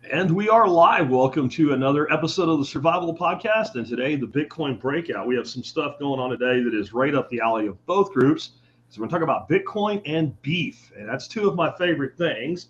And we are live. Welcome to another episode of the Survival Podcast. And today, the Bitcoin Breakout. We have some stuff going on today that is right up the alley of both groups. So, we're going to talk about Bitcoin and beef. And that's two of my favorite things.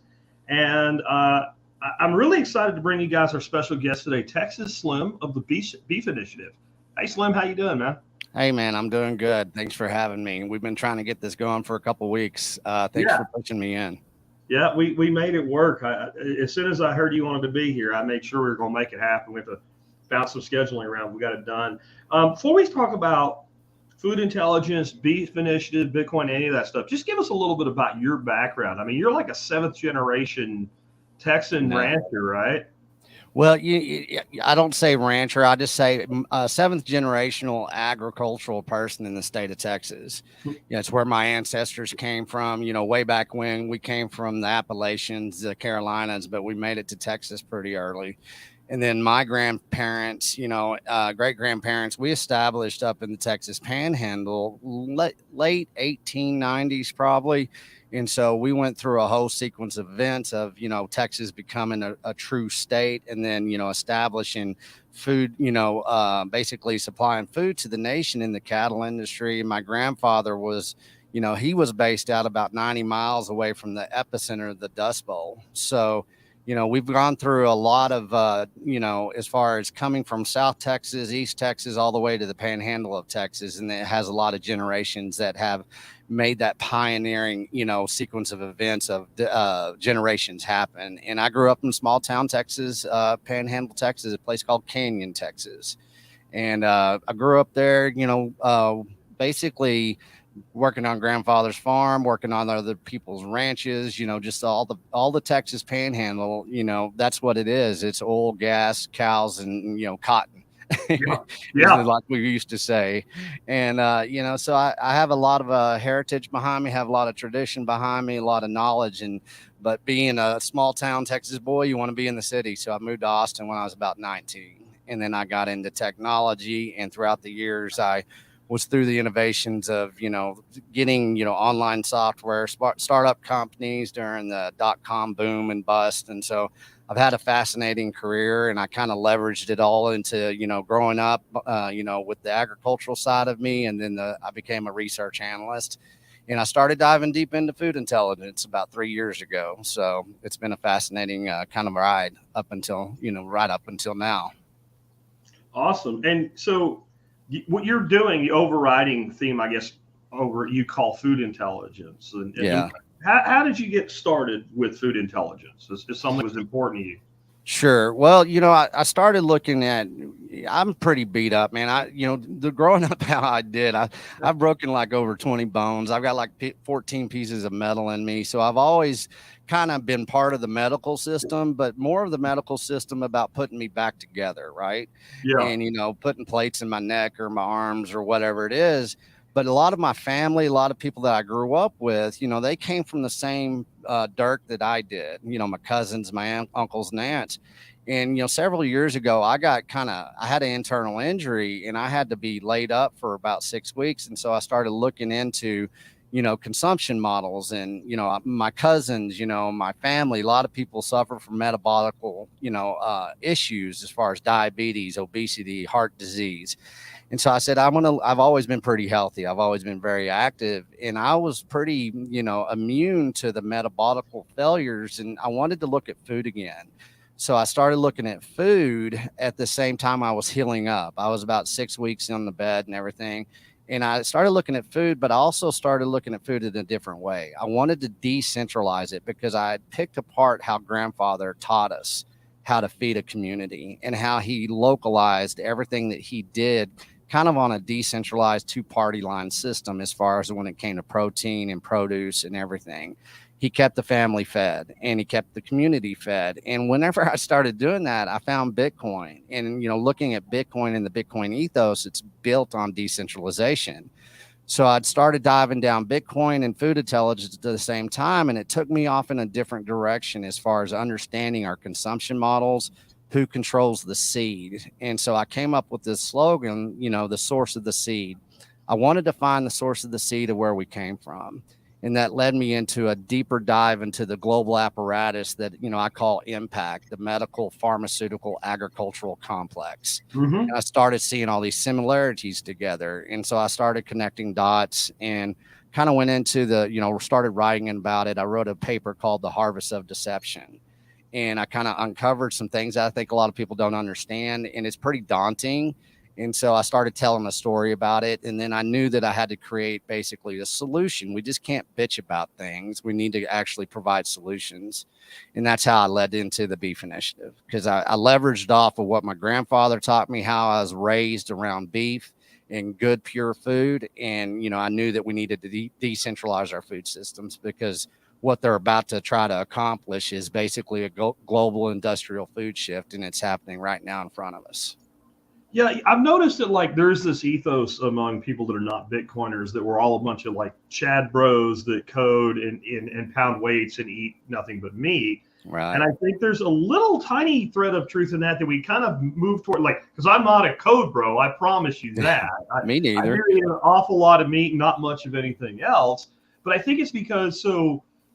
And I'm really excited to bring you guys our special guest today, Texas Slim of the Beef Initiative. Hey, Slim, how you doing, man? Hey man, I'm doing good. Thanks for having me. We've been trying to get this going for a couple weeks. Thanks Yeah. for pushing me in. Yeah, we made it work. As soon as I heard you wanted to be here, I made sure we were going to make it happen. We have to bounce some scheduling around. We got it done. Before we talk about food intelligence, beef initiative, Bitcoin, any of that stuff, just give us a little bit about your background. I mean, you're like a seventh generation Texan Yeah. rancher, right? Well, I don't say rancher. I just say seventh generational agricultural person in the state of Texas. It's where my ancestors came from. Way back when we came from the Appalachians, the Carolinas, but we made it to Texas pretty early. And then my grandparents, great grandparents, we established up in the Texas Panhandle late 1890s probably. And so we went through a whole sequence of events of, Texas becoming a true state and then, establishing food, basically supplying food to the nation in the cattle industry. And my grandfather was, he was based out about 90 miles away from the epicenter of the Dust Bowl. So, we've gone through a lot of, as far as coming from South Texas, East Texas, all the way to the Panhandle of Texas. And it has a lot of generations that have made that pioneering, sequence of events of generations happen. And I grew up in small town Texas, Panhandle, Texas, a place called Canyon, Texas. And I grew up there, basically working on grandfather's farm, working on other people's ranches, just all the Texas Panhandle, that's what it is. It's oil, gas, cows, and cotton. Yeah. Is Yeah. like we used to say. And so I have a lot of heritage behind me, have a lot of tradition behind me, a lot of knowledge. And but being a small town Texas boy, you want to be in the city. So I moved to Austin when I was about 19. And then I got into technology, and throughout the years I was through the innovations of getting online software startup companies during the dot-com boom and bust. And so I've had a fascinating career, and I kind of leveraged it all into growing up with the agricultural side of me. And then I became a research analyst, and I started diving deep into food intelligence about 3 years ago. So it's been a fascinating kind of ride up until right up until now. Awesome. And so, what you're doing, the overriding theme, I guess, over you call food intelligence. And Yeah. how did you get started with food intelligence? Is something that was important to you? Sure. Well, I started looking at. I'm pretty beat up, man. The growing up how I did, I've broken like over 20 bones. I've got like 14 pieces of metal in me. So I've always kind of been part of the medical system, but more of the medical system about putting me back together, right? Yeah. And putting plates in my neck or my arms or whatever it is. But a lot of my family, a lot of people that I grew up with, they came from the same dirt that I did. My cousins, my uncles and aunts. And several years ago, I had an internal injury, and I had to be laid up for about 6 weeks. And so I started looking into consumption models. And my cousins, my family, a lot of people suffer from metabolic issues as far as diabetes, obesity, heart disease. And so I said, I've always been pretty healthy. I've always been very active, and I was pretty, immune to the metabolic failures. And I wanted to look at food again. So I started looking at food at the same time I was healing up. I was about 6 weeks on the bed and everything. And I started looking at food, but I also started looking at food in a different way. I wanted to decentralize it because I had picked apart how grandfather taught us how to feed a community and how he localized everything that he did kind of on a decentralized two-party line system as far as when it came to protein and produce and everything. He kept the family fed and he kept the community fed. And whenever I started doing that, I found Bitcoin. And, looking at Bitcoin and the Bitcoin ethos, it's built on decentralization. So I'd started diving down Bitcoin and food intelligence at the same time. And it took me off in a different direction as far as understanding our consumption models, who controls the seed. And so I came up with this slogan, the source of the seed. I wanted to find the source of the seed of where we came from. And that led me into a deeper dive into the global apparatus that, I call impact, the medical, pharmaceutical, agricultural complex. Mm-hmm. And I started seeing all these similarities together. And so I started connecting dots and kind of went into started writing about it. I wrote a paper called The Harvest of Deception. And I kind of uncovered some things that I think a lot of people don't understand. And it's pretty daunting. And so I started telling a story about it. And then I knew that I had to create basically a solution. We just can't bitch about things. We need to actually provide solutions. And that's how I led into the Beef Initiative, because I leveraged off of what my grandfather taught me, how I was raised around beef and good, pure food. And, I knew that we needed to decentralize our food systems, because what they're about to try to accomplish is basically a global industrial food shift. And it's happening right now in front of us. Yeah, I've noticed that like there's this ethos among people that are not Bitcoiners that we're all a bunch of like Chad bros that code and pound weights and eat nothing but meat. Right. And I think there's a little tiny thread of truth in that we kind of move toward, like, because I'm not a code bro, I promise you that. Me neither. I eat an awful lot of meat, not much of anything else. But I think it's because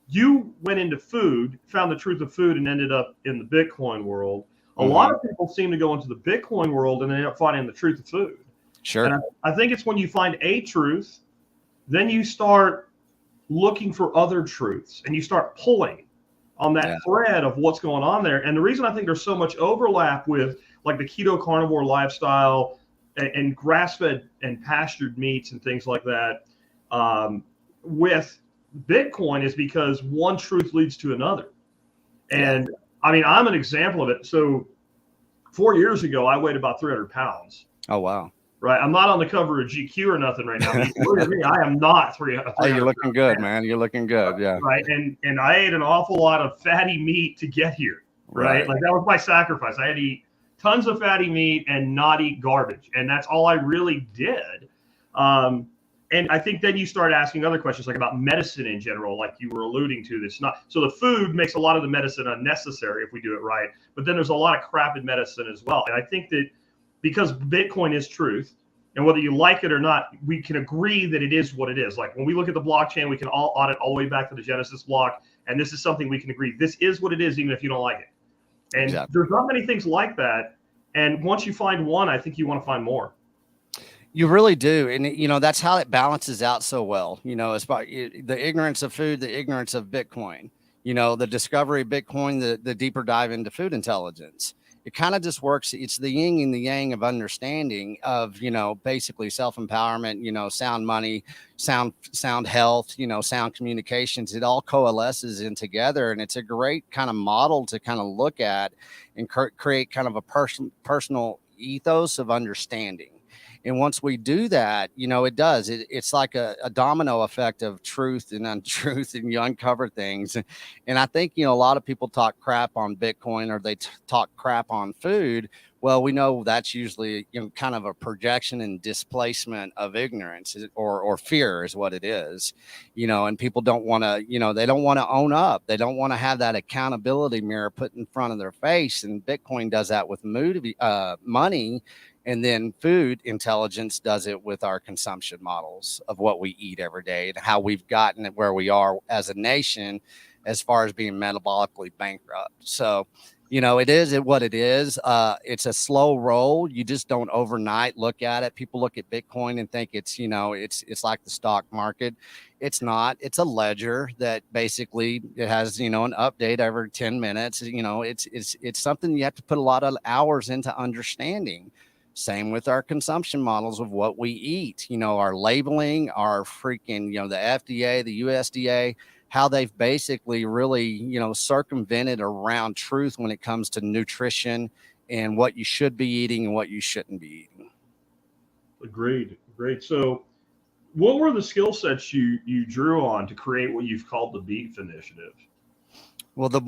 you went into food, found the truth of food, and ended up in the Bitcoin world. A lot of people seem to go into the Bitcoin world and end up finding the truth of food. Sure. And I think it's when you find a truth, then you start looking for other truths and you start pulling on that thread of what's going on there. And the reason I think there's so much overlap with like the keto carnivore lifestyle and grass-fed and pastured meats and things like that with Bitcoin is because one truth leads to another. And I mean, I'm an example of it. So 4 years ago, I weighed about 300 pounds. Oh, wow. Right. I'm not on the cover of GQ or nothing right now. Look at me. I am not 300. Oh, you're looking good, man. You're looking good. Yeah. Right. And I ate an awful lot of fatty meat to get here. Right. Like that was my sacrifice. I had to eat tons of fatty meat and not eat garbage. And that's all I really did. And I think then you start asking other questions like about medicine in general, like you were alluding to. That's not so the food makes a lot of the medicine unnecessary if we do it right. But then there's a lot of crap in medicine as well. And I think that because Bitcoin is truth, and whether you like it or not, we can agree that it is what it is. Like when we look at the blockchain, we can all audit all the way back to the Genesis block. And this is something we can agree. This is what it is, even if you don't like it. And there's not many things like that. And once you find one, I think you want to find more. You really do. And, that's how it balances out so well. It's about the ignorance of food, the ignorance of Bitcoin, the discovery of Bitcoin, the deeper dive into food intelligence. It kind of just works. It's the yin and the yang of understanding of, basically self-empowerment, sound money, sound health, sound communications. It all coalesces in together. And it's a great kind of model to kind of look at and create kind of a personal ethos of understanding. And once we do that, it does. It's like a domino effect of truth and untruth, and you uncover things. And I think, a lot of people talk crap on Bitcoin, or they talk crap on food. Well, we know that's usually, kind of a projection and displacement of ignorance or fear is what it is, and people don't want to, they don't want to own up. They don't want to have that accountability mirror put in front of their face. And Bitcoin does that with money. And then food intelligence does it with our consumption models of what we eat every day and how we've gotten it where we are as a nation as far as being metabolically bankrupt. So, it is what it is. It's a slow roll. You just don't overnight look at it. People look at Bitcoin and think it's, it's like the stock market. It's not. It's a ledger that basically it has, an update every 10 minutes. It's something you have to put a lot of hours into understanding. Same with our consumption models of what we eat, our labeling, our freaking, the FDA, the USDA, how they've basically really, circumvented around truth when it comes to nutrition and what you should be eating and what you shouldn't be eating. Agreed. So what were the skill sets you drew on to create what you've called the Beef Initiative? Well, the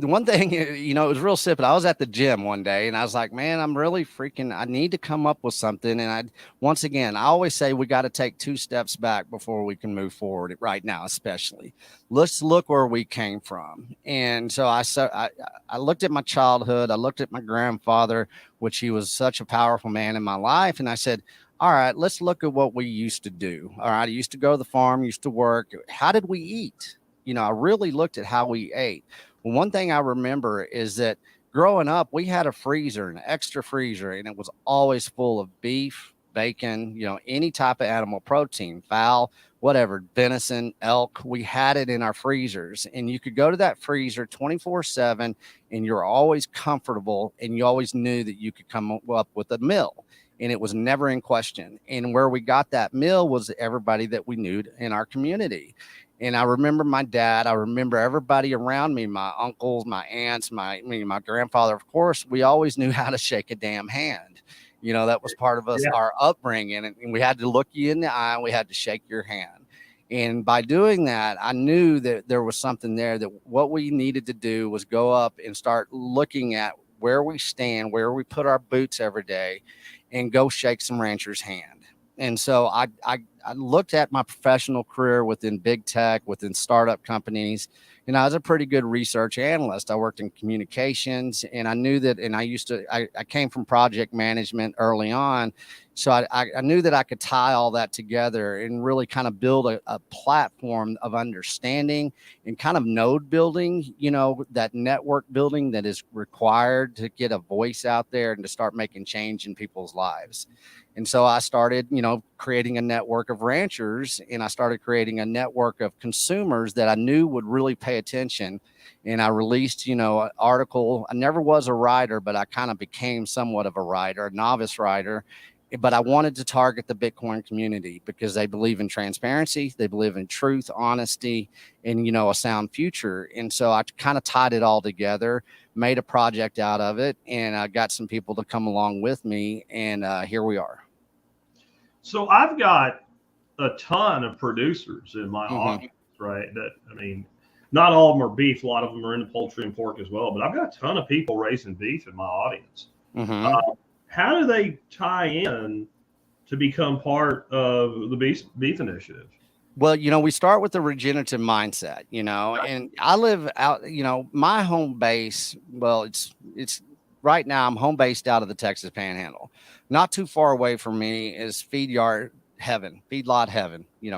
one thing, it was real simple. I was at the gym one day and I was like, man, I'm really I need to come up with something. And once again, I always say we got to take 2 steps back before we can move forward right now, especially. Let's look where we came from. And so I looked at my childhood. I looked at my grandfather, which he was such a powerful man in my life. And I said, all right, let's look at what we used to do. All right, I used to go to the farm, used to work. How did we eat? I really looked at how we ate. Well, one thing I remember is that growing up, we had a freezer, an extra freezer, and it was always full of beef, bacon, any type of animal protein, fowl, whatever, venison, elk. We had it in our freezers, and you could go to that freezer 24/7, and you're always comfortable, and you always knew that you could come up with a meal, and it was never in question. And where we got that meal was everybody that we knew in our community. And I remember my dad, I remember everybody around me, my uncles, my aunts, my grandfather, of course, we always knew how to shake a damn hand. That was part of us, Yeah. our upbringing. And we had to look you in the eye and we had to shake your hand. And by doing that, I knew that there was something there, that what we needed to do was go up and start looking at where we stand, where we put our boots every day, and go shake some ranchers' hand. And so I looked at my professional career within big tech, within startup companies. I was a pretty good research analyst. I worked in communications, and I knew that, and I came from project management early on. So I knew that I could tie all that together and really kind of build a platform of understanding and kind of node building, that network building that is required to get a voice out there and to start making change in people's lives. And so I started, creating a network of ranchers, and I started creating a network of consumers that I knew would really pay attention. And I released, an article. I never was a writer, but I kind of became somewhat of a writer, a novice writer. But I wanted to target the Bitcoin community because they believe in transparency, they believe in truth, honesty, and, a sound future. And so I kind of tied it all together, made a project out of it, and I got some people to come along with me. And here we are. So I've got a ton of producers in my audience, right? Not all of them are beef. A lot of them are into poultry and pork as well. But I've got a ton of people raising beef in my audience. How do they tie in to become part of the beef initiative? Well, we start with the regenerative mindset, and I live out, my home base. Well, it's right now I'm home based out of the Texas Panhandle. Not too far away from me is feedlot heaven,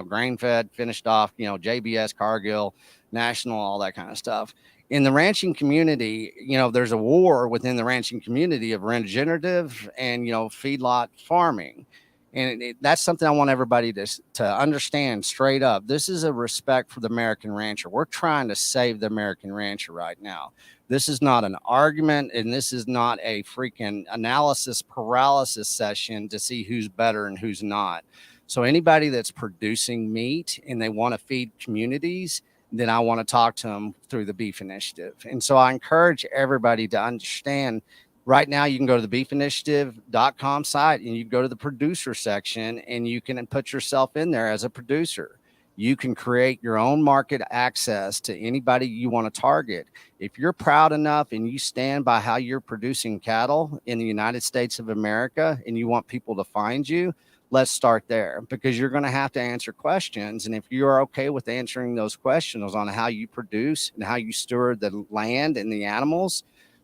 grain fed, finished off, JBS, Cargill, National, all that kind of stuff. In the ranching community, there's a war within the ranching community of regenerative and, feedlot farming. And that's something I want everybody to understand straight up. This is a respect for the American rancher. We're trying to save the American rancher right now. This is not an argument, and this is not a freaking analysis paralysis session to see who's better and who's not. So anybody that's producing meat and they want to feed communities, then I want to talk to them through the Beef Initiative. And so I encourage everybody to understand. Right now, you can go to the beefinitiative.com site and you go to the producer section and you can put yourself in there as a producer. You can create your own market access to anybody you want to target. If you're proud enough and you stand by how you're producing cattle in the United States of America and you want people to find you, let's start there, because you're going to have to answer questions. And if you're okay with answering those questions on how you produce and how you steward the land and the animals,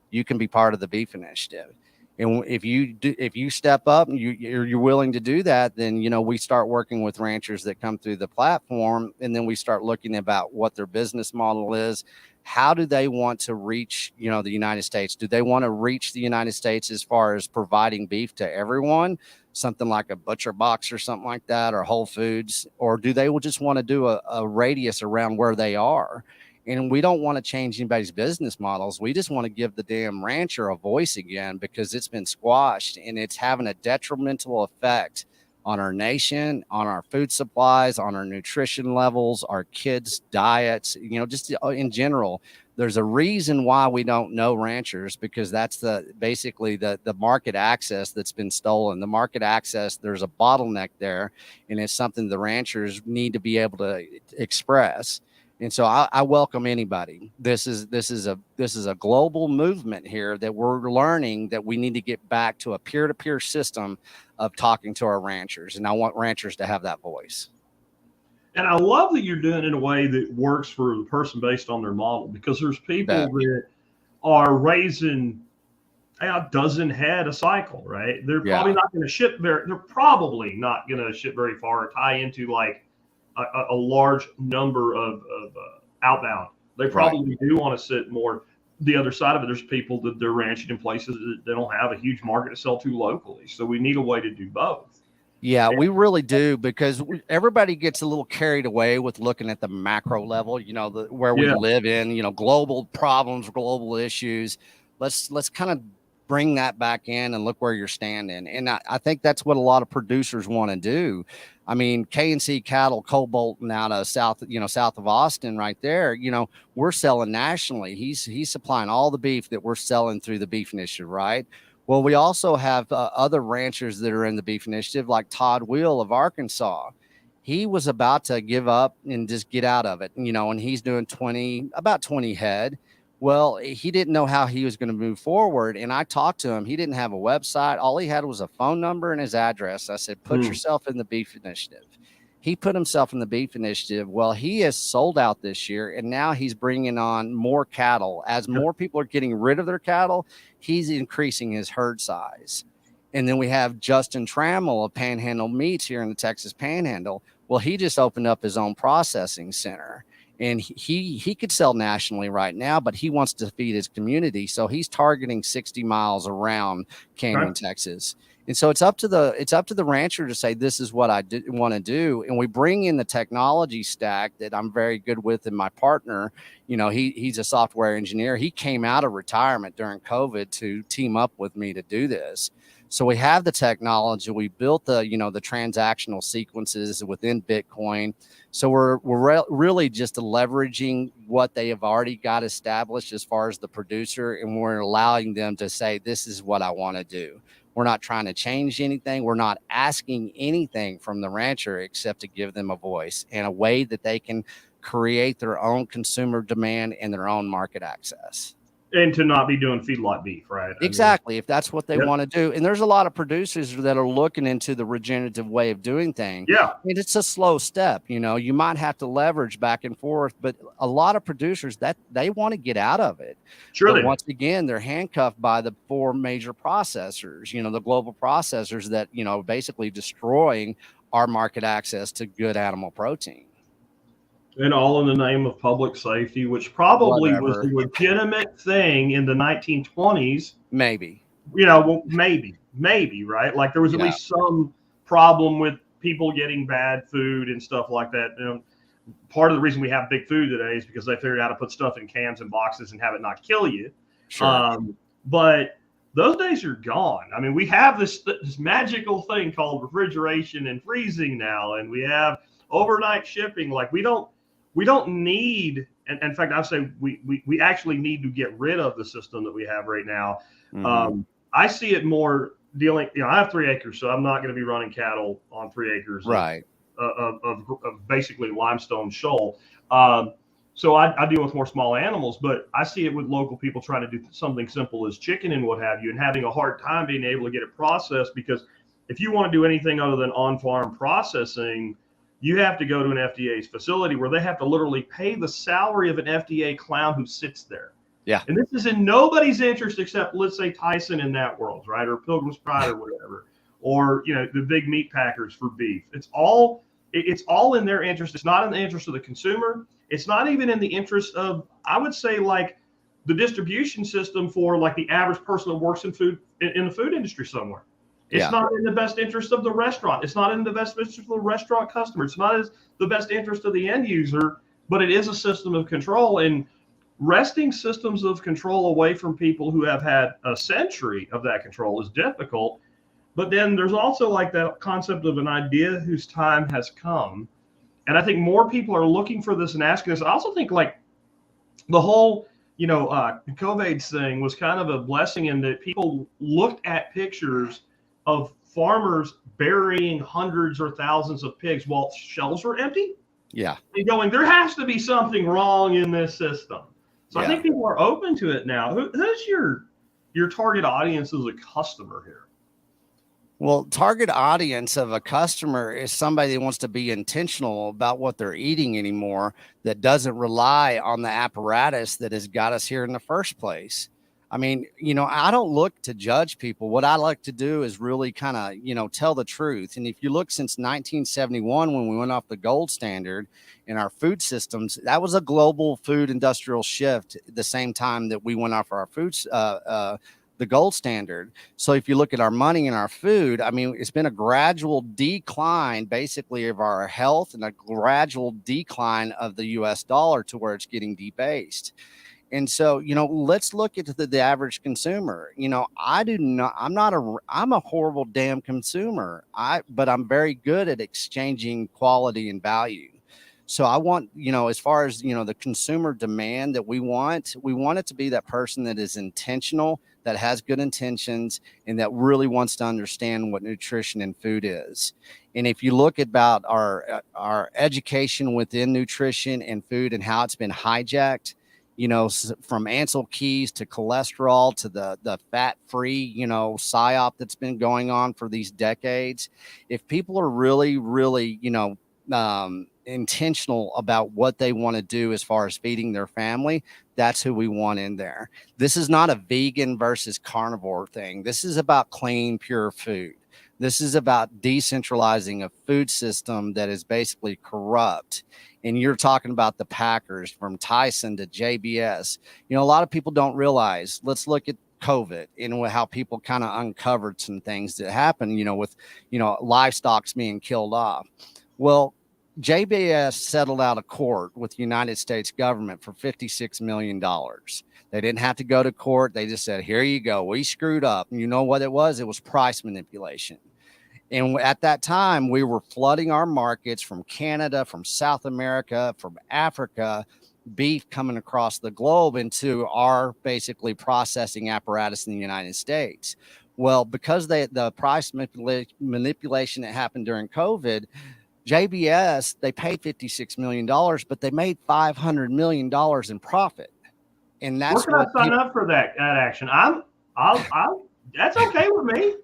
you can be part of the Beef Initiative. And if you step up and you're willing to do that, then, we start working with ranchers that come through the platform. And then we start looking about what their business model is. How do they want to reach, the United States? Do they want to reach the United States as far as providing beef to everyone, something like a butcher box or something like that, or Whole Foods? Or do they just want to do a radius around where they are? And we don't want to change anybody's business models. We just want to give the damn rancher a voice again, because it's been squashed and it's having a detrimental effect on our nation, on our food supplies, on our nutrition levels, our kids' diets, just in general. There's a reason why we don't know ranchers, because that's basically the market access that's been stolen. The market access, there's a bottleneck there, and it's something the ranchers need to be able to express. And so I welcome anybody. This is a global movement here that we're learning that we need to get back to a peer-to-peer system of talking to our ranchers. And I want ranchers to have that voice. And I love that you're doing it in a way that works for the person based on their model, because there's people that are raising a dozen head a cycle, right? They're Yeah. probably not going to ship they're probably not going to ship very far or tie into like a large number of outbound. They Right. probably do want to sit more the other side of it. There's people that they're ranching in places that they don't have a huge market to sell to locally. So we need a way to do both. Yeah, we really do, because everybody gets a little carried away with looking at the macro level, where we Yeah. live in, global problems, global issues. Let's kind of bring that back in and look where you're standing. And I think that's what a lot of producers want to do. I mean, K&C Cattle, Cobalt, out of south of Austin right there, we're selling nationally. He's supplying all the beef that we're selling through the Beef Initiative, right? Well, we also have other ranchers that are in the Beef Initiative, like Todd Wheel of Arkansas. He was about to give up and just get out of it, and he's doing about 20 head. Well, he didn't know how he was going to move forward. And I talked to him. He didn't have a website. All he had was a phone number and his address. I said, put yourself in the Beef Initiative. He put himself in the Beef Initiative. Well, he has sold out this year, and now he's bringing on more cattle. As more people are getting rid of their cattle, he's increasing his herd size. And then we have Justin Trammell of Panhandle Meats here in the Texas Panhandle. Well, he just opened up his own processing center, and he could sell nationally right now, but he wants to feed his community. So he's targeting 60 miles around Canyon, Texas. And so it's up to the rancher to say, this is what I want to do. And we bring in the technology stack that I'm very good with. And my partner, he's a software engineer. He came out of retirement during COVID to team up with me to do this. So we have the technology. We built the transactional sequences within Bitcoin. So we're really just leveraging what they have already got established as far as the producer. And we're allowing them to say, this is what I want to do. We're not trying to change anything. We're not asking anything from the rancher except to give them a voice and a way that they can create their own consumer demand and their own market access. And to not be doing feedlot beef, right? Exactly. If that's what they want to do. And there's a lot of producers that are looking into the regenerative way of doing things. Yeah. And it's a slow step. You might have to leverage back and forth, but a lot of producers that they want to get out of it. Sure. But once again, they're handcuffed by the four major processors, the global processors that, basically destroying our market access to good animal protein. And all in the name of public safety, which probably was a legitimate thing in the 1920s. Maybe. Maybe, right? Like there was at least some problem with people getting bad food and stuff like that. Part of the reason we have big food today is because they figured out how to put stuff in cans and boxes and have it not kill you. Sure. But those days are gone. I mean, we have this magical thing called refrigeration and freezing now, and we have overnight shipping. Like we don't need, and in fact, I say we actually need to get rid of the system that we have right now. Mm-hmm. I see it more dealing, I have 3 acres, so I'm not going to be running cattle on 3 acres of basically limestone shoal. So I deal with more small animals, but I see it with local people trying to do something simple as chicken and what have you, and having a hard time being able to get it processed, because if you want to do anything other than on-farm processing, you have to go to an FDA's facility where they have to literally pay the salary of an FDA clown who sits there. Yeah. And this is in nobody's interest except, let's say, Tyson in that world, right? Or Pilgrim's Pride or whatever, or, the big meat packers for beef. It's all in their interest. It's not in the interest of the consumer. It's not even in the interest of, I would say, like the distribution system for like the average person that works in the food industry somewhere. It's not in the best interest of the restaurant. It's not in the best interest of the restaurant customer. It's not the best interest of the end user, but it is a system of control. And wresting systems of control away from people who have had a century of that control is difficult. But then there's also like that concept of an idea whose time has come. And I think more people are looking for this and asking this. I also think like the whole, COVID thing was kind of a blessing in that people looked at pictures of farmers burying hundreds or thousands of pigs while shelves were empty. Yeah. And going, there has to be something wrong in this system. So I think people are open to it now. Who's your target audience as a customer here? Well, target audience of a customer is somebody that wants to be intentional about what they're eating anymore, that doesn't rely on the apparatus that has got us here in the first place. I mean, I don't look to judge people. What I like to do is really kind of, tell the truth. And if you look since 1971, when we went off the gold standard in our food systems, that was a global food industrial shift at the same time that we went off our foods, the gold standard. So if you look at our money and our food, I mean, it's been a gradual decline basically of our health and a gradual decline of the US dollar to where it's getting debased. And so, let's look at the average consumer. I'm a horrible damn consumer. But I'm very good at exchanging quality and value. So I want, as far as, the consumer demand that we want it to be that person that is intentional, that has good intentions, and that really wants to understand what nutrition and food is. And if you look about our education within nutrition and food and how it's been hijacked, from Ansel Keys to cholesterol to the fat-free, psyop that's been going on for these decades. If people are really, really, intentional about what they want to do as far as feeding their family, that's who we want in there. This is not a vegan versus carnivore thing. This is about clean, pure food. This is about decentralizing a food system that is basically corrupt. And you're talking about the Packers from Tyson to JBS. A lot of people don't realize, let's look at COVID and how people kind of uncovered some things that happened, with, livestock being killed off. Well, JBS settled out of court with the United States government for $56 million. They didn't have to go to court. They just said, here you go. We screwed up. And you know what it was? It was price manipulation. And at that time, we were flooding our markets from Canada, from South America, from Africa, beef coming across the globe into our basically processing apparatus in the United States. Well, because the price manipulation that happened during COVID, JBS, they paid $56 million, but they made $500 million in profit. And that's where can I sign up for that action? That's okay with me.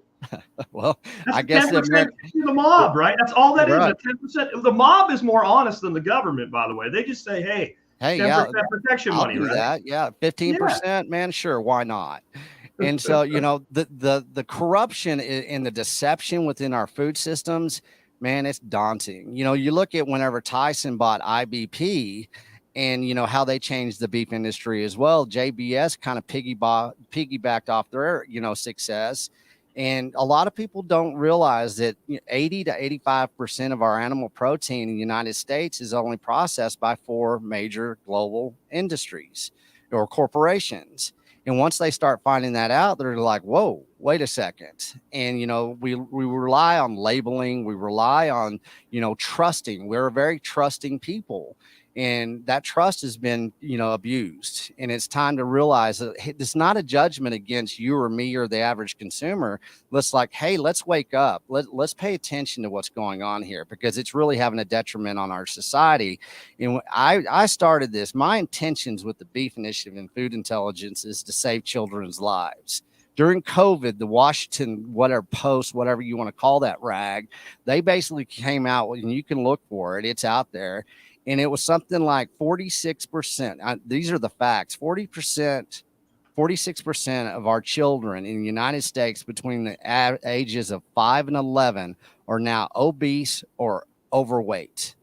Well, that's I guess 10% to the mob, right? That's all that right. is. 10%. The mob is more honest than the government, by the way. They just say, hey, 10% yeah, protection money, do right? That. Yeah, 15%, man, sure, why not? And so, the corruption and the deception within our food systems, man, it's daunting. You look at whenever Tyson bought IBP and, how they changed the beef industry as well. JBS kind of piggybacked off their, success. And a lot of people don't realize that 80 to 85% of our animal protein in the United States is only processed by 4 major global industries or corporations. And once they start finding that out, they're like, whoa, wait a second. And, we rely on labeling. We rely on, trusting. We're a very trusting people. And that trust has been, abused. And it's time to realize that it's not a judgment against you or me or the average consumer. Let's hey, let's wake up. Let's pay attention to what's going on here, because it's really having a detriment on our society. And I started this. My intentions with the Beef Initiative and Food Intelligence is to save children's lives. During COVID, the Washington, Post, whatever you want to call that rag, they basically came out, and you can look for it. It's out there. And it was something like 46%. These are the facts. 46% of our children in the United States between the ages of 5 and 11 are now obese or overweight,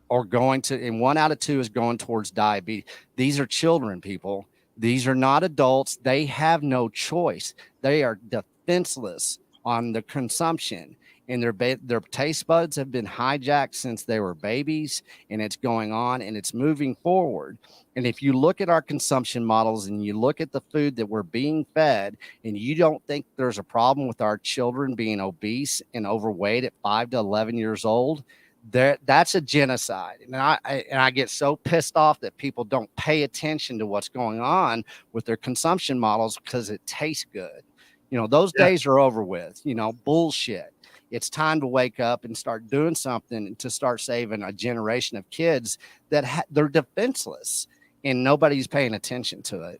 or and 1 out of 2 is going towards diabetes. These are children, people. These are not adults. They have no choice. They are defenseless on the consumption. And their taste buds have been hijacked since they were babies, and it's going on and it's moving forward. And if you look at our consumption models and you look at the food that we're being fed, and you don't think there's a problem with our children being obese and overweight at 5 to 11 years old, that's a genocide. And I get so pissed off that people don't pay attention to what's going on with their consumption models because it tastes good. Those days are over with. Bullshit. It's time to wake up and start doing something to start saving a generation of kids that they're defenseless, and nobody's paying attention to it.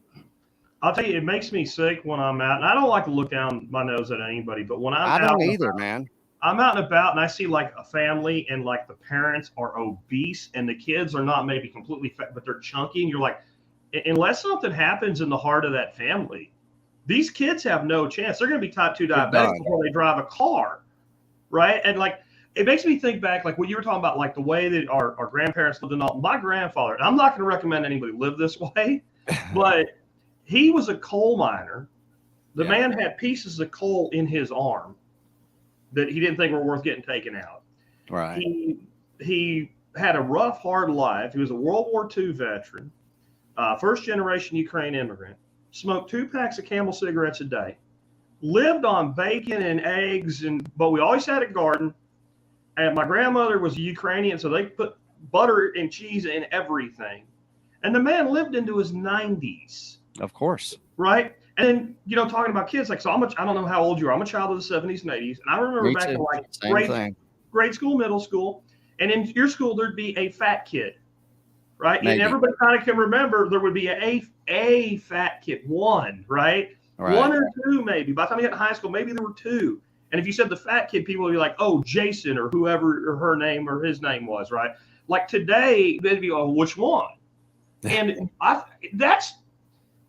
I'll tell you, it makes me sick when I'm out, and I don't like to look down my nose at anybody, but when I don't either, man. I'm out and about and I see like a family and like the parents are obese and the kids are not maybe completely fat, but they're chunky, and you're like, unless something happens in the heart of that family, These kids have no chance. They're going to be type 2 They're diabetics done. before they drive a car, right? And like, it makes me think back, like what you were talking about, like the way that our grandparents lived and all. My grandfather, and I'm not going to recommend anybody live this way, but he was a coal miner. The man had pieces of coal in his arm that he didn't think were worth getting taken out. Right. He had a rough, hard life. He was a World War II veteran, first generation Ukraine immigrant, smoked 2 packs of Camel cigarettes a day, lived on bacon and eggs, but we always had a garden. And my grandmother was a Ukrainian, so they put butter and cheese in everything. And the man lived into his 90s. Of course. Right? And then, you know, talking about kids, like, so I don't know how old you are. I'm a child of the 70s and 80s. And I remember back in like grade school, middle school, and in your school, there'd be a fat kid, right? Maybe. And everybody kind of can remember there would be a fat kid, one, right? 1 or 2 maybe. By the time you got to high school, maybe there were 2. And if you said the fat kid, people would be like, oh, Jason or whoever or her name or his name was, right? Like today, they'd be, oh, which one? And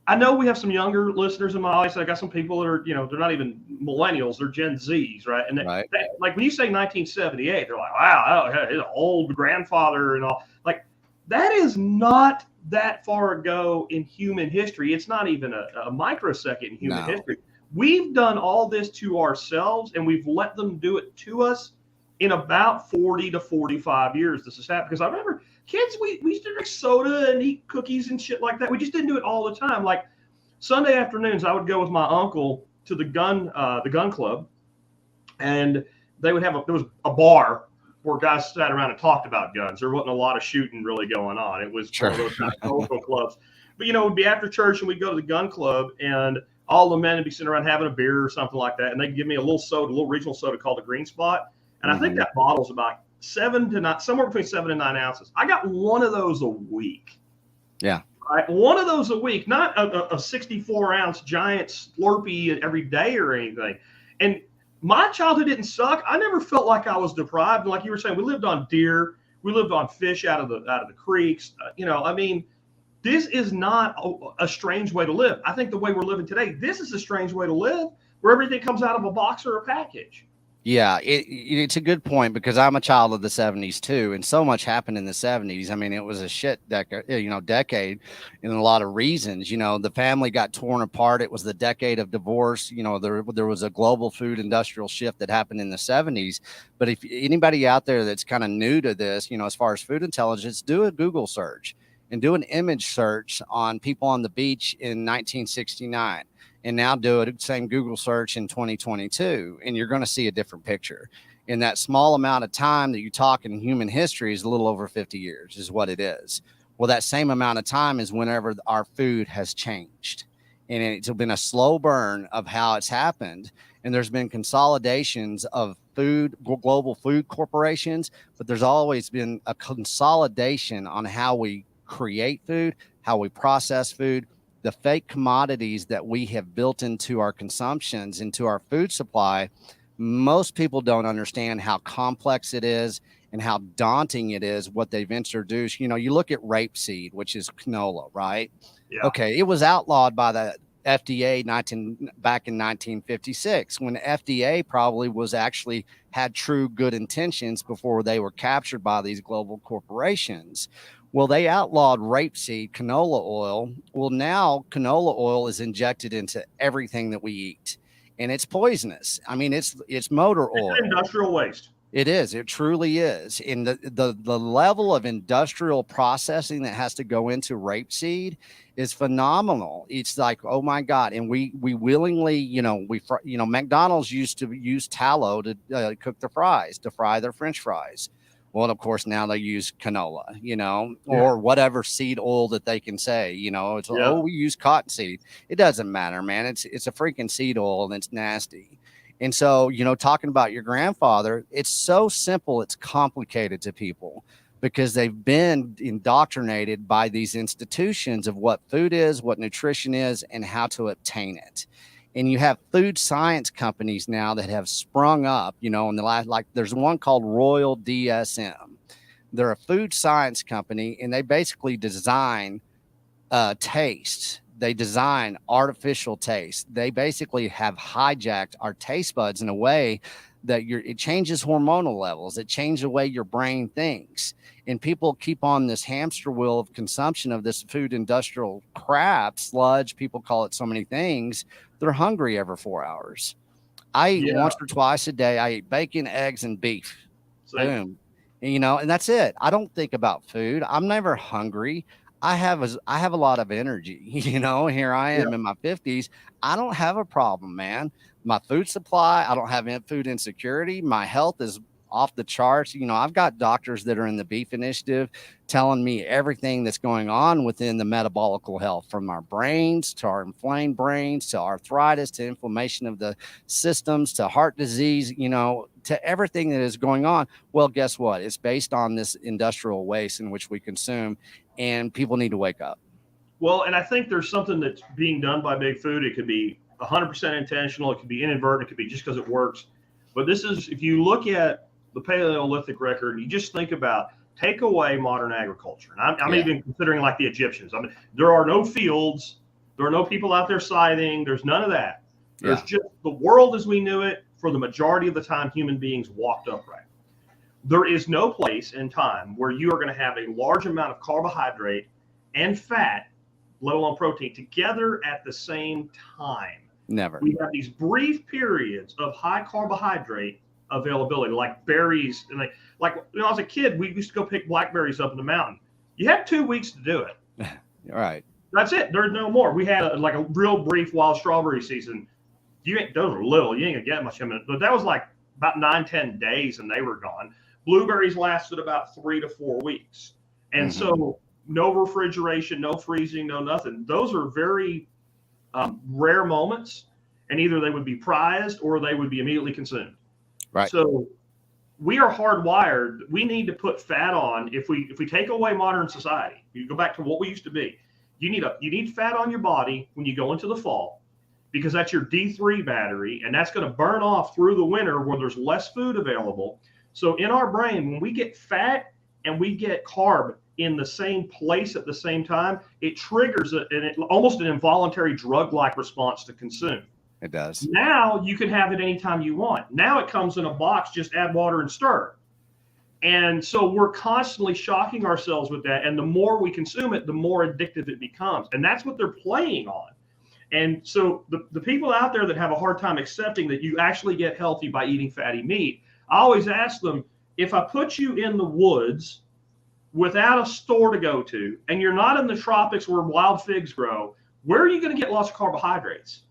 I know we have some younger listeners in my audience. I got some people that are, you know, they're not even millennials, they're Gen Zs, right? And right. Like when you say 1978, they're like, wow, his old grandfather and all. Like that is not that far ago in human history. It's not even a microsecond in human history. We've done all this to ourselves, and we've let them do it to us in about 40 to 45 years. This has happened because I remember kids, we used to drink soda and eat cookies and shit like that. We just didn't do it all the time. Like Sunday afternoons, I would go with my uncle to the gun club, and there was a bar where guys sat around and talked about guns. There wasn't a lot of shooting really going on. It was one of those kind of local clubs. But, you know, it would be after church, and we'd go to the gun club, and all the men would be sitting around having a beer or something like that, and they'd give me a little regional soda called the Green Spot. And I think that bottle's about somewhere between 7 and 9 ounces. I got one of those a week. Yeah. Right? One of those a week, not a 64-ounce giant Slurpee every day or anything. And my childhood didn't suck. I never felt like I was deprived. Like you were saying, we lived on deer. We lived on fish out of the creeks. You know, I mean, this is not a strange way to live. I think the way we're living today, this is a strange way to live, where everything comes out of a box or a package. Yeah, it's a good point, because I'm a child of the 70s too, and so much happened in the 70s. I mean, it was a shit decade in a lot of reasons. You know, the family got torn apart. It was the decade of divorce. You know, there was a global food industrial shift that happened in the 70s. But if anybody out there that's kind of new to this, you know, as far as food intelligence, do a Google search and do an image search on people on the beach in 1969. And now do it same Google search in 2022, and you're going to see a different picture. In that small amount of time that you talk in human history is a little over 50 years is what it is. Well, that same amount of time is whenever our food has changed. And it's been a slow burn of how it's happened. And there's been consolidations of global food corporations, but there's always been a consolidation on how we create food, how we process food, the fake commodities that we have built into our consumptions, into our food supply. Most people don't understand how complex it is and how daunting it is what they've introduced. You know, you look at rapeseed, which is canola, right? Yeah. Okay, it was outlawed by the FDA back in 1956, when the FDA probably had true good intentions before they were captured by these global corporations. Well, they outlawed rapeseed, canola oil. Well, now canola oil is injected into everything that we eat, and it's poisonous. I mean, it's motor oil. It's industrial waste. It is. It truly is. And the level of industrial processing that has to go into rapeseed is phenomenal. It's like, oh my God. And we willingly, McDonald's used to use tallow to cook their fries, to fry their French fries. Well, of course, now they use canola, or whatever seed oil that they can say, it's, we use cottonseed. It doesn't matter, man. It's a freaking seed oil, and it's nasty. And so, talking about your grandfather, it's so simple. It's complicated to people because they've been indoctrinated by these institutions of what food is, what nutrition is, and how to obtain it. And you have food science companies now that have sprung up, in the last, like there's one called Royal DSM. They're a food science company, and they basically design tastes They design artificial taste. They basically have hijacked our taste buds in a way that it changes hormonal levels. It changes the way your brain thinks. And people keep on this hamster wheel of consumption of this food industrial crap, sludge. People call it so many things. They're hungry every 4 hours. I eat once or twice a day. I eat bacon, eggs, and beef. Boom. And that's it. I don't think about food. I'm never hungry. I have a lot of energy. Here I am in my 50s. I don't have a problem, man. My food supply, I don't have food insecurity. My health is off the charts. I've got doctors that are in the beef initiative telling me everything that's going on within the metabolical health, from our brains to our inflamed brains to arthritis to inflammation of the systems to heart disease, to everything that is going on. Well, guess what? It's based on this industrial waste in which we consume, and people need to wake up. Well, and I think there's something that's being done by Big Food. It could be 100% intentional. It could be inadvertent. It could be just because it works. But this is, if you look at the Paleolithic record, you just think about, take away modern agriculture. And I'm even considering like the Egyptians. I mean, there are no fields. There are no people out there scything. There's none of that. There's just the world as we knew it. For the majority of the time, human beings walked upright. There is no place in time where you are going to have a large amount of carbohydrate and fat, let alone protein, together at the same time. Never. We have these brief periods of high carbohydrate availability, like berries. And like when I was a kid, we used to go pick blackberries up in the mountain. You had 2 weeks to do it. All right. That's it. There's no more. We had like a real brief wild strawberry season. Those are little. You ain't gonna get much of them. But that was like about 9-10 days, and they were gone. Blueberries lasted about 3 to 4 weeks, and so no refrigeration, no freezing, no nothing. Those are very rare moments, and either they would be prized or they would be immediately consumed. Right. So we are hardwired. We need to put fat on. If we take away modern society, you go back to what we used to be. You need fat on your body when you go into the fall, because that's your D3 battery, and that's going to burn off through the winter where there's less food available. So in our brain, when we get fat and we get carb in the same place at the same time, it triggers almost an involuntary drug-like response to consume. It does. Now you can have it anytime you want. Now it comes in a box, just add water and stir. And so we're constantly shocking ourselves with that. And the more we consume it, the more addictive it becomes. And that's what they're playing on. And so the people out there that have a hard time accepting that you actually get healthy by eating fatty meat, I always ask them, if I put you in the woods without a store to go to, and you're not in the tropics where wild figs grow, where are you going to get lots of carbohydrates?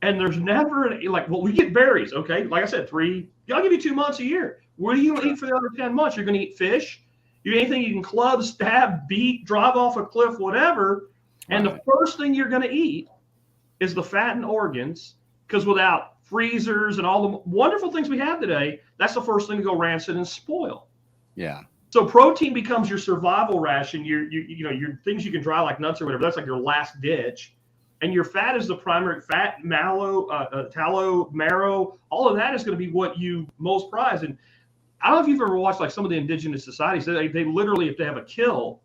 And there's never we get berries. Okay. Like I said, I'll give you 2 months a year. What are you going to eat for the other 10 months? You're going to eat fish. You eat anything you can club, stab, beat, drive off a cliff, whatever. And the first thing you're going to eat is the fat and organs, because without freezers and all the wonderful things we have today, that's the first thing to go rancid and spoil. Yeah. So protein becomes your survival ration. Your things you can dry like nuts or whatever. That's like your last ditch. And your fat is the primary fat, tallow, marrow. All of that is going to be what you most prize. And I don't know if you've ever watched like some of the indigenous societies. They literally, if they have a kill,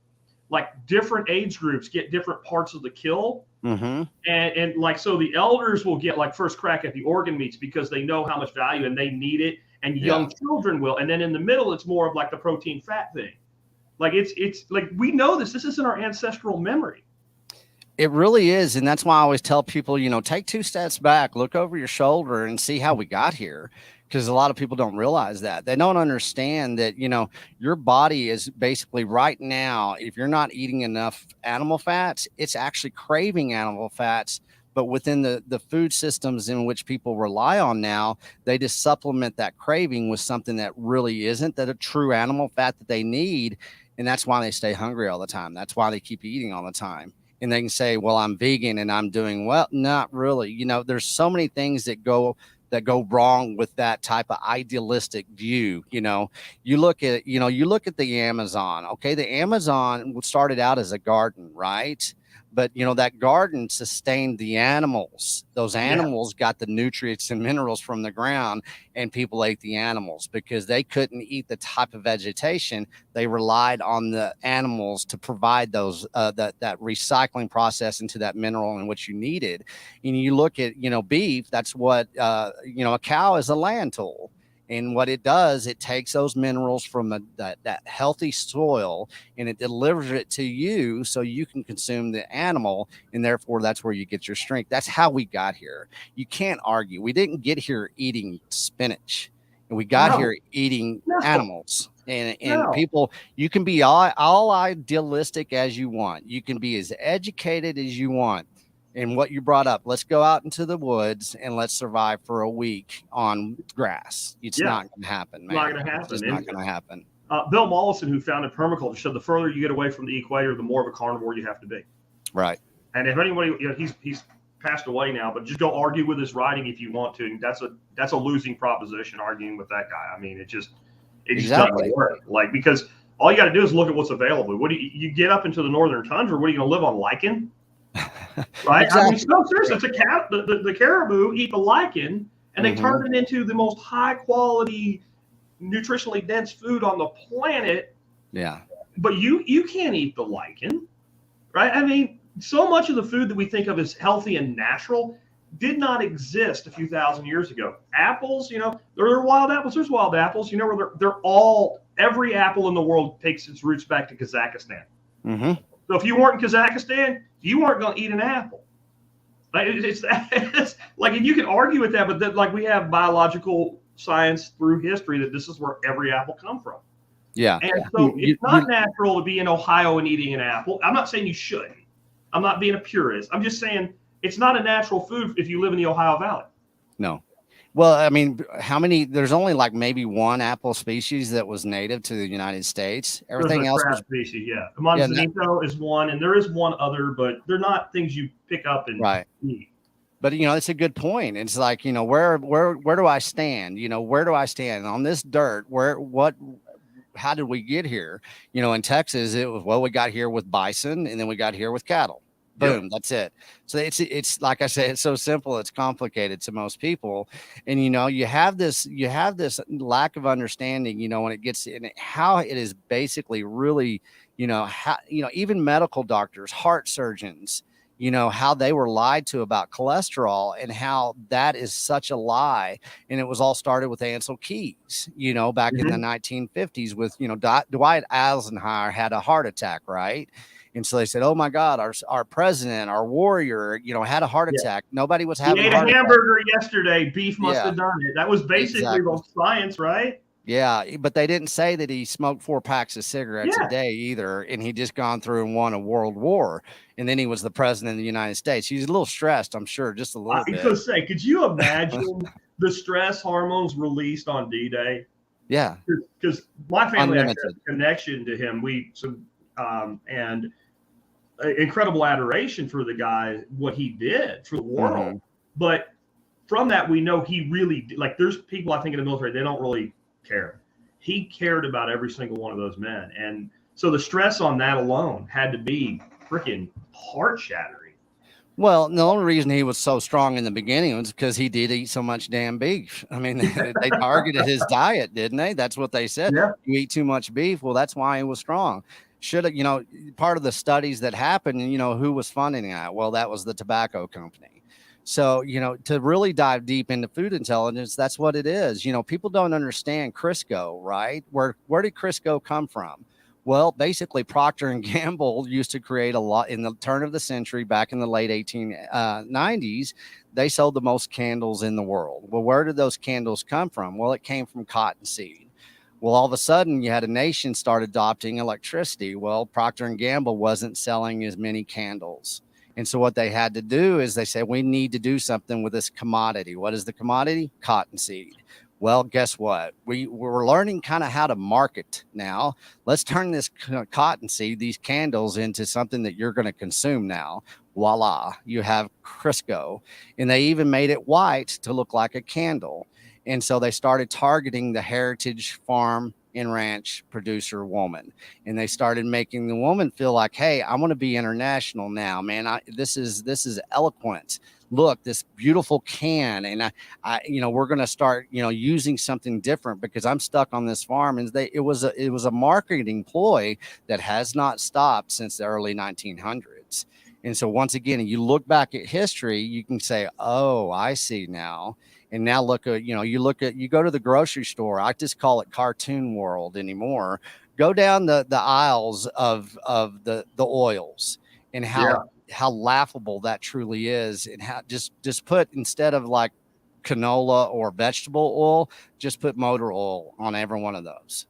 like different age groups get different parts of the kill. And like, so the elders will get like first crack at the organ meats because they know how much value and they need it. And young children will. And then in the middle, it's more of like the protein fat thing. Like it's like, we know this is in our ancestral memory. It really is. And that's why I always tell people, take 2 steps back, look over your shoulder and see how we got here. Because a lot of people don't realize that. They don't understand that, your body is basically right now, if you're not eating enough animal fats, it's actually craving animal fats. But within the food systems in which people rely on now, they just supplement that craving with something that really isn't a true animal fat that they need. And that's why they stay hungry all the time. That's why they keep eating all the time. And they can say, well, I'm vegan and I'm doing well. Not really. There's so many things that go wrong with that type of idealistic view. You look at the Amazon. Okay. The Amazon started out as a garden, right? but that garden sustained the animals. Those animals got the nutrients and minerals from the ground, and people ate the animals because they couldn't eat the type of vegetation. They relied on the animals to provide those that recycling process into that mineral in which you needed. And you look at beef. That's what a cow is a land tool. And what it does, it takes those minerals from that healthy soil and it delivers it to you so you can consume the animal. And therefore, that's where you get your strength. That's how we got here. You can't argue. We didn't get here eating spinach. And we got here eating animals. And people, you can be all idealistic as you want. You can be as educated as you want. And what you brought up, let's go out into the woods and let's survive for a week on grass. It's not going to happen, man. Not going to happen. It's just not going to happen. Bill Mollison, who founded permaculture, said the further you get away from the equator, the more of a carnivore you have to be. Right. And if anybody, he's passed away now, but just go argue with his writing if you want to. That's a losing proposition, arguing with that guy. I mean, it just doesn't work. Like, because all you got to do is look at what's available. What do you get up into the northern tundra? What are you going to live on, lichen? Right? Exactly. I mean, no, seriously, it's a cat. The caribou eat the lichen, and they turn it into the most high quality, nutritionally dense food on the planet. Yeah. But you can't eat the lichen, right? I mean, so much of the food that we think of as healthy and natural did not exist a few thousand years ago. Apples, there are wild apples. There's wild apples. Where they're all, every apple in the world takes its roots back to Kazakhstan. Mm-hmm. So if you weren't in Kazakhstan, you weren't going to eat an apple. Like it's like, and you can argue with that, but like we have biological science through history that this is where every apple come from. Yeah. And so it's not natural to be in Ohio and eating an apple. I'm not saying you shouldn't. I'm not being a purist. I'm just saying it's not a natural food if you live in the Ohio Valley. No. Well, I mean, there's only like maybe one apple species that was native to the United States. Everything else was species, Manzanito is one, and there is one other, but they're not things you pick up and eat. But it's a good point. It's like, where do I stand? Where do I stand on this dirt? How did we get here? In Texas, it was, we got here with bison, and then we got here with cattle. Boom, that's it. So it's like I said, it's so simple, it's complicated to most people. And you have this lack of understanding, when it gets in how it is basically really, even medical doctors, heart surgeons, how they were lied to about cholesterol and how that is such a lie. And it was all started with Ansel Keys, back in the 1950s with, Dwight Eisenhower had a heart attack, right? And so they said, "Oh my God, our president, our warrior, had a heart attack. Nobody was having." He ate a hamburger yesterday. Beef must have done it. That was basically the science, right? Yeah, but they didn't say that he smoked 4 packs of cigarettes a day either, and he just gone through and won a world war, and then he was the president of the United States. He's a little stressed, I'm sure, just a little bit. I was going to say, could you imagine the stress hormones released on D-Day? Yeah, because my family has a connection to him. And incredible adoration for the guy, what he did for the world. But from that, we know he really, like, there's people I think in the military, they don't really care. He cared about every single one of those men. And so the stress on that alone had to be freaking heart shattering. Well, the only reason he was so strong in the beginning was because he did eat so much damn beef. I mean, they targeted his diet, didn't they? That's what they said. Yeah. You eat too much beef. Well, that's why he was strong. Should have, part of the studies that happened, who was funding that? Well, that was the tobacco company. So, to really dive deep into food intelligence, that's what it is. People don't understand Crisco, right? Where did Crisco come from? Well, basically, Procter and Gamble used to create a lot in the turn of the century, back in the late 1890s. They sold the most candles in the world. Well, where did those candles come from? Well, it came from cottonseed. Well, all of a sudden, you had a nation start adopting electricity. Well, Procter and Gamble wasn't selling as many candles. And so what they had to do is they said, we need to do something with this commodity. What is the commodity? Cottonseed. Well, guess what? We're learning kind of how to market now. Let's turn this cottonseed, these candles, into something that you're going to consume now. Voila, you have Crisco. And they even made it white to look like a candle. And so they started targeting the heritage farm and ranch producer woman. And they started making the woman feel like, hey, I want to be international now, man. This is eloquent. Look, this beautiful can, and we're going to start, using something different because I'm stuck on this farm. And it was a marketing ploy that has not stopped since the early 1900s. And so once again, you look back at history, you can say, oh, I see now. And now look at, you go to the grocery store. I just call it cartoon world anymore. Go down the aisles of the oils and how laughable that truly is, and how just put, instead of like canola or vegetable oil, just put motor oil on every one of those.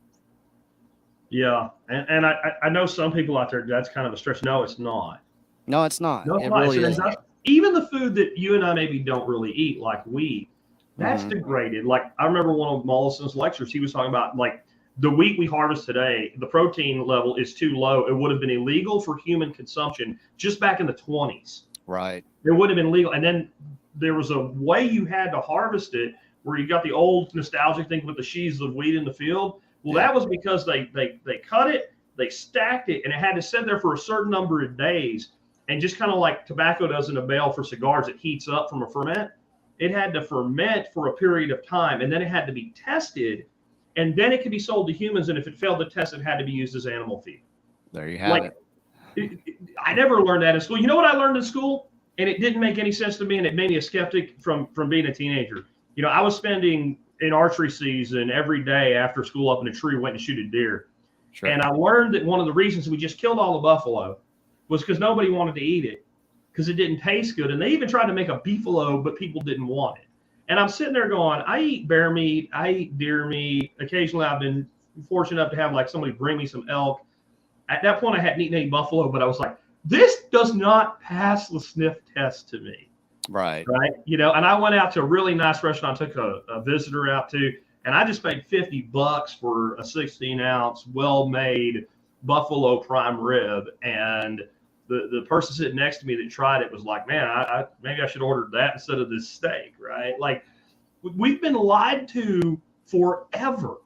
Yeah. And I know some people out there, that's kind of a stretch. No, it's not. No, it's not. No, it really isn't. isn't. Even the food that you and I maybe don't really eat, like wheat, that's degraded. Like I remember one of Mollison's lectures, he was talking about like the wheat we harvest today, the protein level is too low. It would have been illegal for human consumption just back in the 20s. Right. It would have been legal. And then there was a way you had to harvest it where you got the old nostalgic thing with the sheaves of wheat in the field. Well, that was because they cut it, they stacked it, and it had to sit there for a certain number of days. And just kind of like tobacco does in a bale for cigars, it heats up from a ferment. It had to ferment for a period of time, and then it had to be tested, and then it could be sold to humans. And if it failed the test, it had to be used as animal feed. There you have it. I never learned that in school. You know what I learned in school? And it didn't make any sense to me, and it made me a skeptic from being a teenager. I was spending in archery season every day after school up in a tree waiting to shoot a deer. Sure. And I learned that one of the reasons we just killed all the buffalo was because nobody wanted to eat it because it didn't taste good. And they even tried to make a beefalo, but people didn't want it. And I'm sitting there going, I eat bear meat, I eat deer meat. Occasionally I've been fortunate enough to have like somebody bring me some elk. At that point I hadn't eaten any buffalo, but I was like, this does not pass the sniff test to me. Right. And I went out to a really nice restaurant, took a visitor out to, and I just paid $50 for a 16-ounce, well-made buffalo prime rib. And the person sitting next to me that tried it was like, man, I maybe I should order that instead of this steak, right? Like, we've been lied to forever.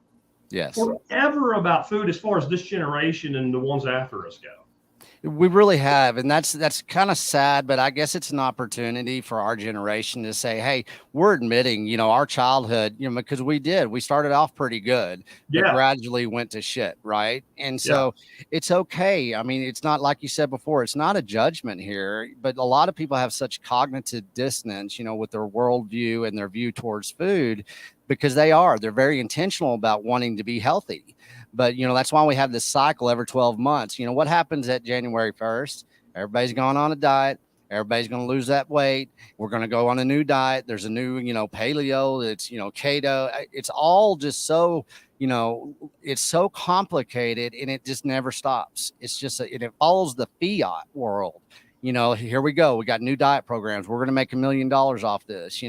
Yes. Forever about food as far as this generation and the ones after us go. We really have. And that's kind of sad, but I guess it's an opportunity for our generation to say, hey, we're admitting, our childhood, because we started off pretty good, but gradually went to shit. Right. And so it's okay. I mean, it's not like you said before, it's not a judgment here, but a lot of people have such cognitive dissonance, with their worldview and their view towards food, because they're very intentional about wanting to be healthy. But, that's why we have this cycle every 12 months. What happens at January 1st? Everybody's going on a diet. Everybody's going to lose that weight. We're going to go on a new diet. There's a new, paleo. It's, keto. It's all just so, it's so complicated, and it just never stops. It's just, it follows the fiat world. Here we go. We got new diet programs. We're going to make $1 million off this,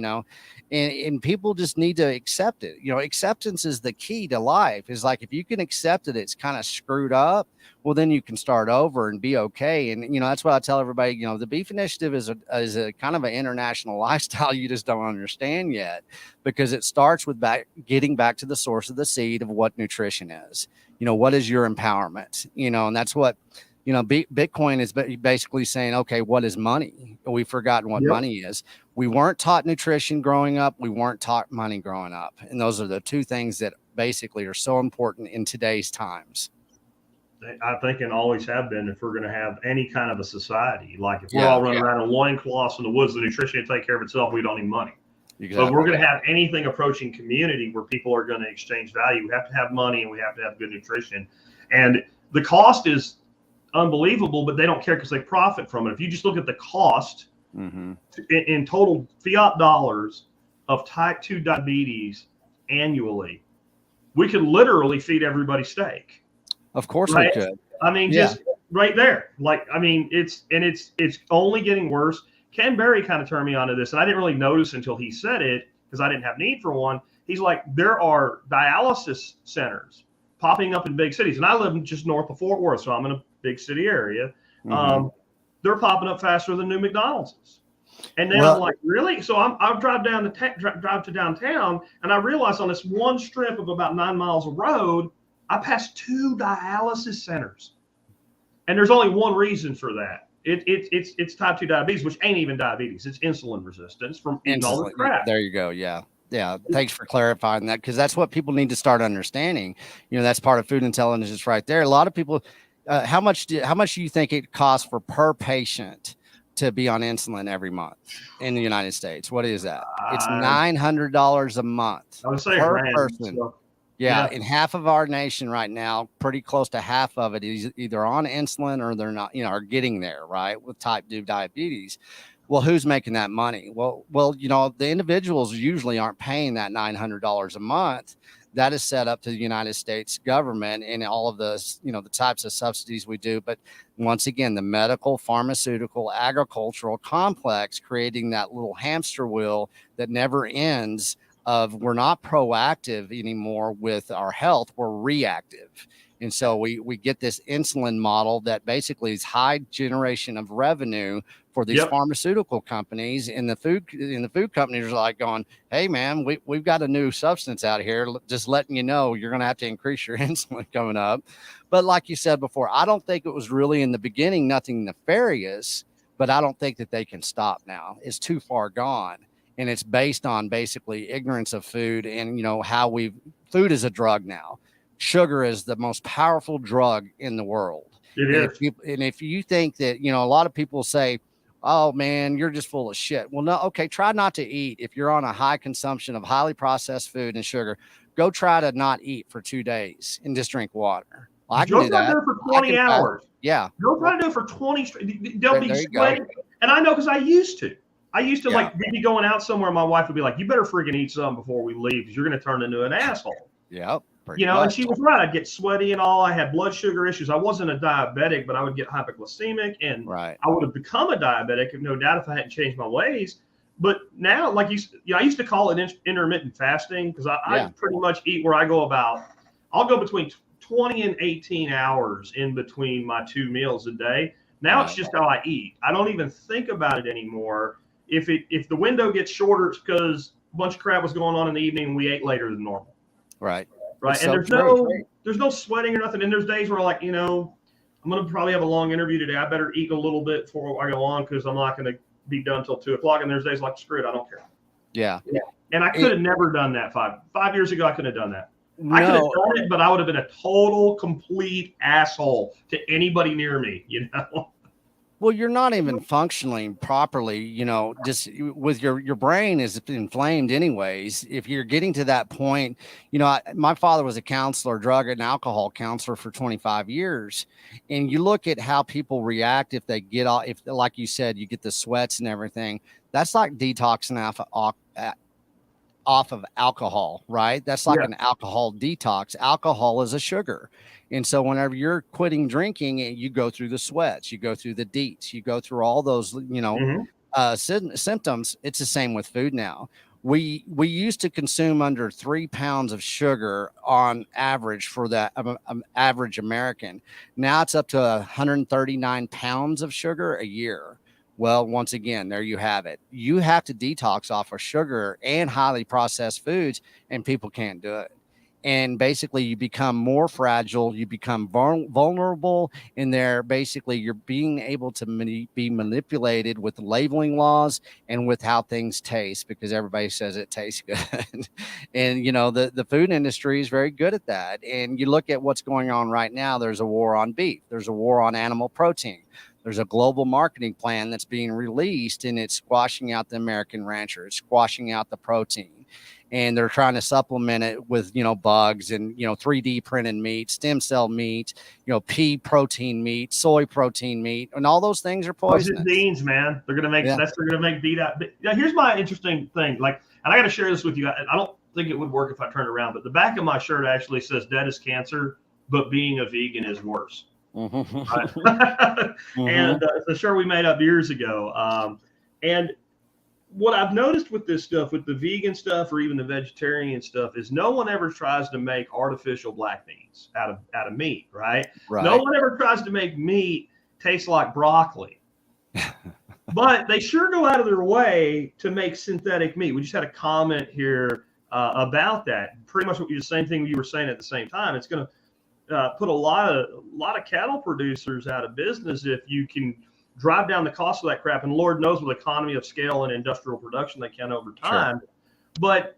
and people just need to accept it. Acceptance is the key to life. Is like, if you can accept it, it's kind of screwed up. Well, then you can start over and be okay. And, that's what I tell everybody, the Beef Initiative is a kind of an international lifestyle you just don't understand yet, because it starts with getting back to the source of the seed of what nutrition is. What is your empowerment? And that's what, Bitcoin is basically saying, okay, what is money? We've forgotten what money is. We weren't taught nutrition growing up. We weren't taught money growing up. And those are the two things that basically are so important in today's times. I think, and always have been, if we're going to have any kind of a society, like if we're all running around in loincloths in the woods, the nutrition will take care of itself. We don't need money. Exactly. But if we're going to have anything approaching community where people are going to exchange value, we have to have money and we have to have good nutrition. And the cost is unbelievable, but they don't care because they profit from it. If you just look at the cost in total fiat dollars of type 2 diabetes annually, we could literally feed everybody steak. Of course we could. I mean, just right there. Like, I mean, it's only getting worse. Ken Berry kind of turned me onto this, and I didn't really notice until he said it because I didn't have need for one. He's like, there are dialysis centers popping up in big cities, and I live just north of Fort Worth, so I'm in a big city area. They're popping up faster than new McDonald's is. And then I'm like, really? So I'll drive to downtown, and I realize on this one strip of about 9 miles of road, I passed 2 dialysis centers, and there's only one reason for that. It's type 2 diabetes, which ain't even diabetes. It's insulin resistance from eating all the crap. There you go. Yeah. Yeah. Thanks for clarifying that, because that's what people need to start understanding. That's part of food intelligence right there. A lot of people, how much do you think it costs per patient to be on insulin every month in the United States? What is that? It's $900 a month per person. So, yeah. And half of our nation right now, pretty close to half of it is either on insulin or they're not, are getting there, right, with type 2 diabetes. Well, who's making that money? Well, the individuals usually aren't paying that $900 a month. That is set up to the United States government and all of the, the types of subsidies we do. But once again, the medical, pharmaceutical, agricultural complex creating that little hamster wheel that never ends of we're not proactive anymore with our health, we're reactive. And so we get this insulin model that basically is high generation of revenue for these pharmaceutical companies, and the food companies are like going, hey man, we've got a new substance out here. Just letting you know, you're going to have to increase your insulin coming up. But like you said before, I don't think it was really in the beginning, nothing nefarious, but I don't think that they can stop now. It's too far gone. And it's based on basically ignorance of food and, how food is a drug now. Sugar is the most powerful drug in the world. It is. And if you think that, a lot of people say, oh man, you're just full of shit. Well, no. Okay. Try not to eat. If you're on a high consumption of highly processed food and sugar, go try to not eat for 2 days and just drink water. Well, I can do that. For 20 hours. Yeah. Go try to do it for 20. They'll be sweating. And I know, because I used to like maybe going out somewhere. My wife would be like, you better freaking eat something before we leave, because you're going to turn into an asshole. Yep. And she was right. I'd get sweaty and all. I had blood sugar issues. I wasn't a diabetic, but I would get hypoglycemic, and I would have become a diabetic, no doubt, if I hadn't changed my ways. But now, like I used to call it intermittent fasting, because I pretty much eat where I'll go between 20 and 18 hours in between my 2 meals a day. Now it's just how I eat. I don't even think about it anymore. If the window gets shorter, it's because a bunch of crap was going on in the evening and we ate later than normal. Right. Right. And there's no sweating or nothing. And there's days where I'm going to probably have a long interview today. I better eat a little bit before I go on, because I'm not going to be done till 2:00. And there's days like, screw it, I don't care. Yeah. And I could have never done that 5 years ago. I couldn't have done that. No. I could have done it, but I would have been a total, complete asshole to anybody near me, Well, you're not even functioning properly, just with your brain is inflamed anyways. If you're getting to that point, my father was a counselor, drug and alcohol counselor for 25 years. And you look at how people react if they get off, if like you said, you get the sweats and everything. That's like detoxing off of alcohol, right? That's like an alcohol detox. Alcohol is a sugar. And so whenever you're quitting drinking, you go through the sweats, you go through the deets, you go through all those, symptoms. It's the same with food now. We used to consume under 3 pounds of sugar on average for that average American. Now it's up to 139 pounds of sugar a year. Well, once again, there you have it. You have to detox off of sugar and highly processed foods, and people can't do it. And basically you become more fragile, you become vulnerable in there. Basically you're being able to be manipulated with labeling laws and with how things taste, because everybody says it tastes good. And the food industry is very good at that. And you look at what's going on right now. There's a war on beef, there's a war on animal protein. There's a global marketing plan that's being released, and it's squashing out the American rancher. It's squashing out the protein. And they're trying to supplement it with, bugs and, 3D printed meat, stem cell meat, pea protein meat, soy protein meat, and all those things are poisonous. Beans, man. They're going to make they're going to make beat out. Now, here's my interesting thing. And I got to share this with you. I don't think it would work if I turned around, but the back of my shirt actually says "Dead is cancer, but being a vegan is worse." Mm-hmm. Right? And it's a shirt we made up years ago. And what I've noticed with this stuff, with the vegan stuff or even the vegetarian stuff, is no one ever tries to make artificial black beans out of meat, right? No one ever tries to make meat taste like broccoli. But they sure go out of their way to make synthetic meat. We just had a comment here about that. Pretty much the same thing you were saying at the same time. It's going to put a lot of cattle producers out of business if you can drive down the cost of that crap. And Lord knows with economy of scale and industrial production, they can over time. Sure. But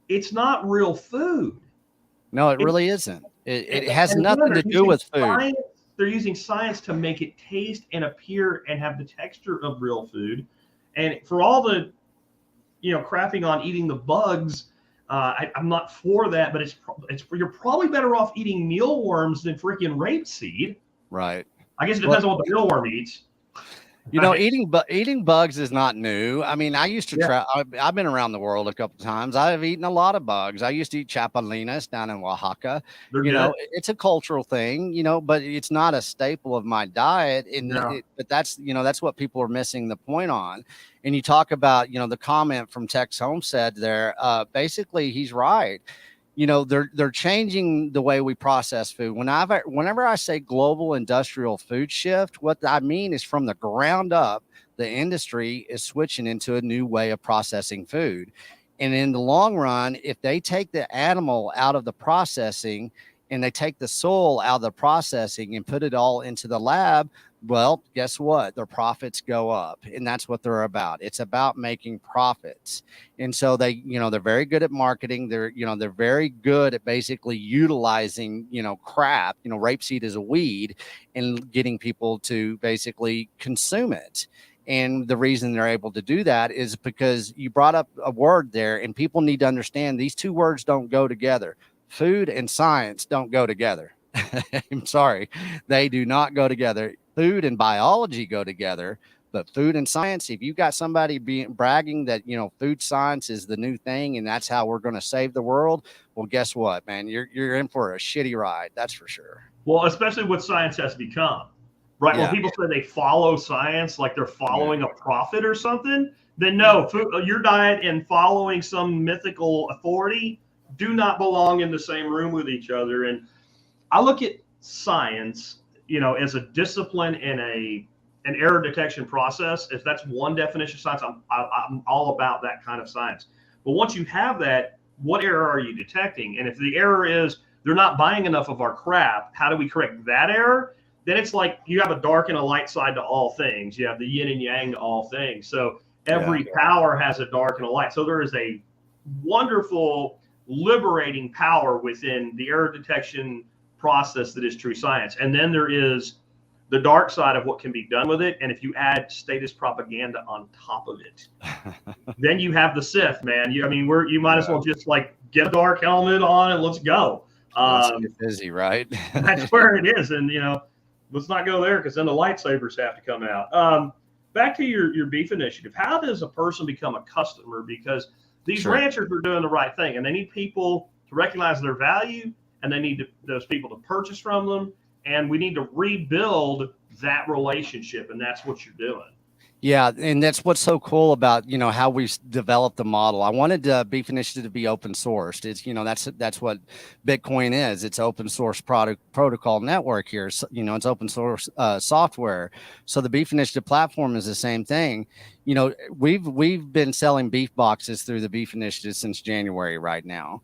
it's not real food. No, it really isn't. It has nothing to do with food. They're using science to make it taste and appear and have the texture of real food. And for all the, crapping on eating the bugs, I'm not for that. But it's you're probably better off eating mealworms than freaking rapeseed. Right. I guess it depends on what the mealworm eats. Eating bugs is not new. I mean, I used to try. I've been around the world a couple of times. I've eaten a lot of bugs. I used to eat chapalinas down in Oaxaca. It's a cultural thing, but it's not a staple of my diet. But that's what people are missing the point on. And you talk about, the comment from Tex Homestead there. Basically, he's right. They're changing the way we process food. Whenever I say global industrial food shift, what I mean is from the ground up, the industry is switching into a new way of processing food. And in the long run, if they take the animal out of the processing and they take the soul out of the processing and put it all into the lab, well, guess what? Their profits go up, and that's what they're about. It's about making profits. And so they're very good at marketing. They're very good at basically utilizing, crap, rapeseed is a weed, and getting people to basically consume it. And the reason they're able to do that is because you brought up a word there, and people need to understand these two words don't go together. Food and science don't go together. I'm sorry. They do not go together. Food and biology go together, but food and science, if you got somebody bragging that, food science is the new thing and that's how we're going to save the world, well, guess what, man? You're in for a shitty ride. That's for sure. Well, especially what science has become, right? Yeah. When people say they follow science, like they're following a prophet or something, then no, your diet and following some mythical authority do not belong in the same room with each other. And I look at science, as a discipline and an error detection process. If that's one definition of science, I'm all about that kind of science. But once you have that, what error are you detecting? And if the error is they're not buying enough of our crap, how do we correct that error? Then it's like you have a dark and a light side to all things. You have the yin and yang to all things. So every power has a dark and a light. So there is a wonderful liberating power within the error detection process that is true science. And then there is the dark side of what can be done with it. And if you add status propaganda on top of it, then you have the Sith, man. You might as well just like get a dark helmet on and let's go. Let's get busy, right? That's where it is. And, let's not go there because then the lightsabers have to come out. Back to your beef initiative. How does a person become a customer? Because these ranchers are doing the right thing and they need people to recognize their value. And they need those people to purchase from them. And we need to rebuild that relationship. And that's what you're doing. Yeah. And that's what's so cool about, how we've developed the model. I wanted Beef Initiative to be open sourced. It's, that's what Bitcoin is. It's open source protocol network here. So, it's open source software. So the Beef Initiative platform is the same thing. We've been selling beef boxes through the Beef Initiative since January right now.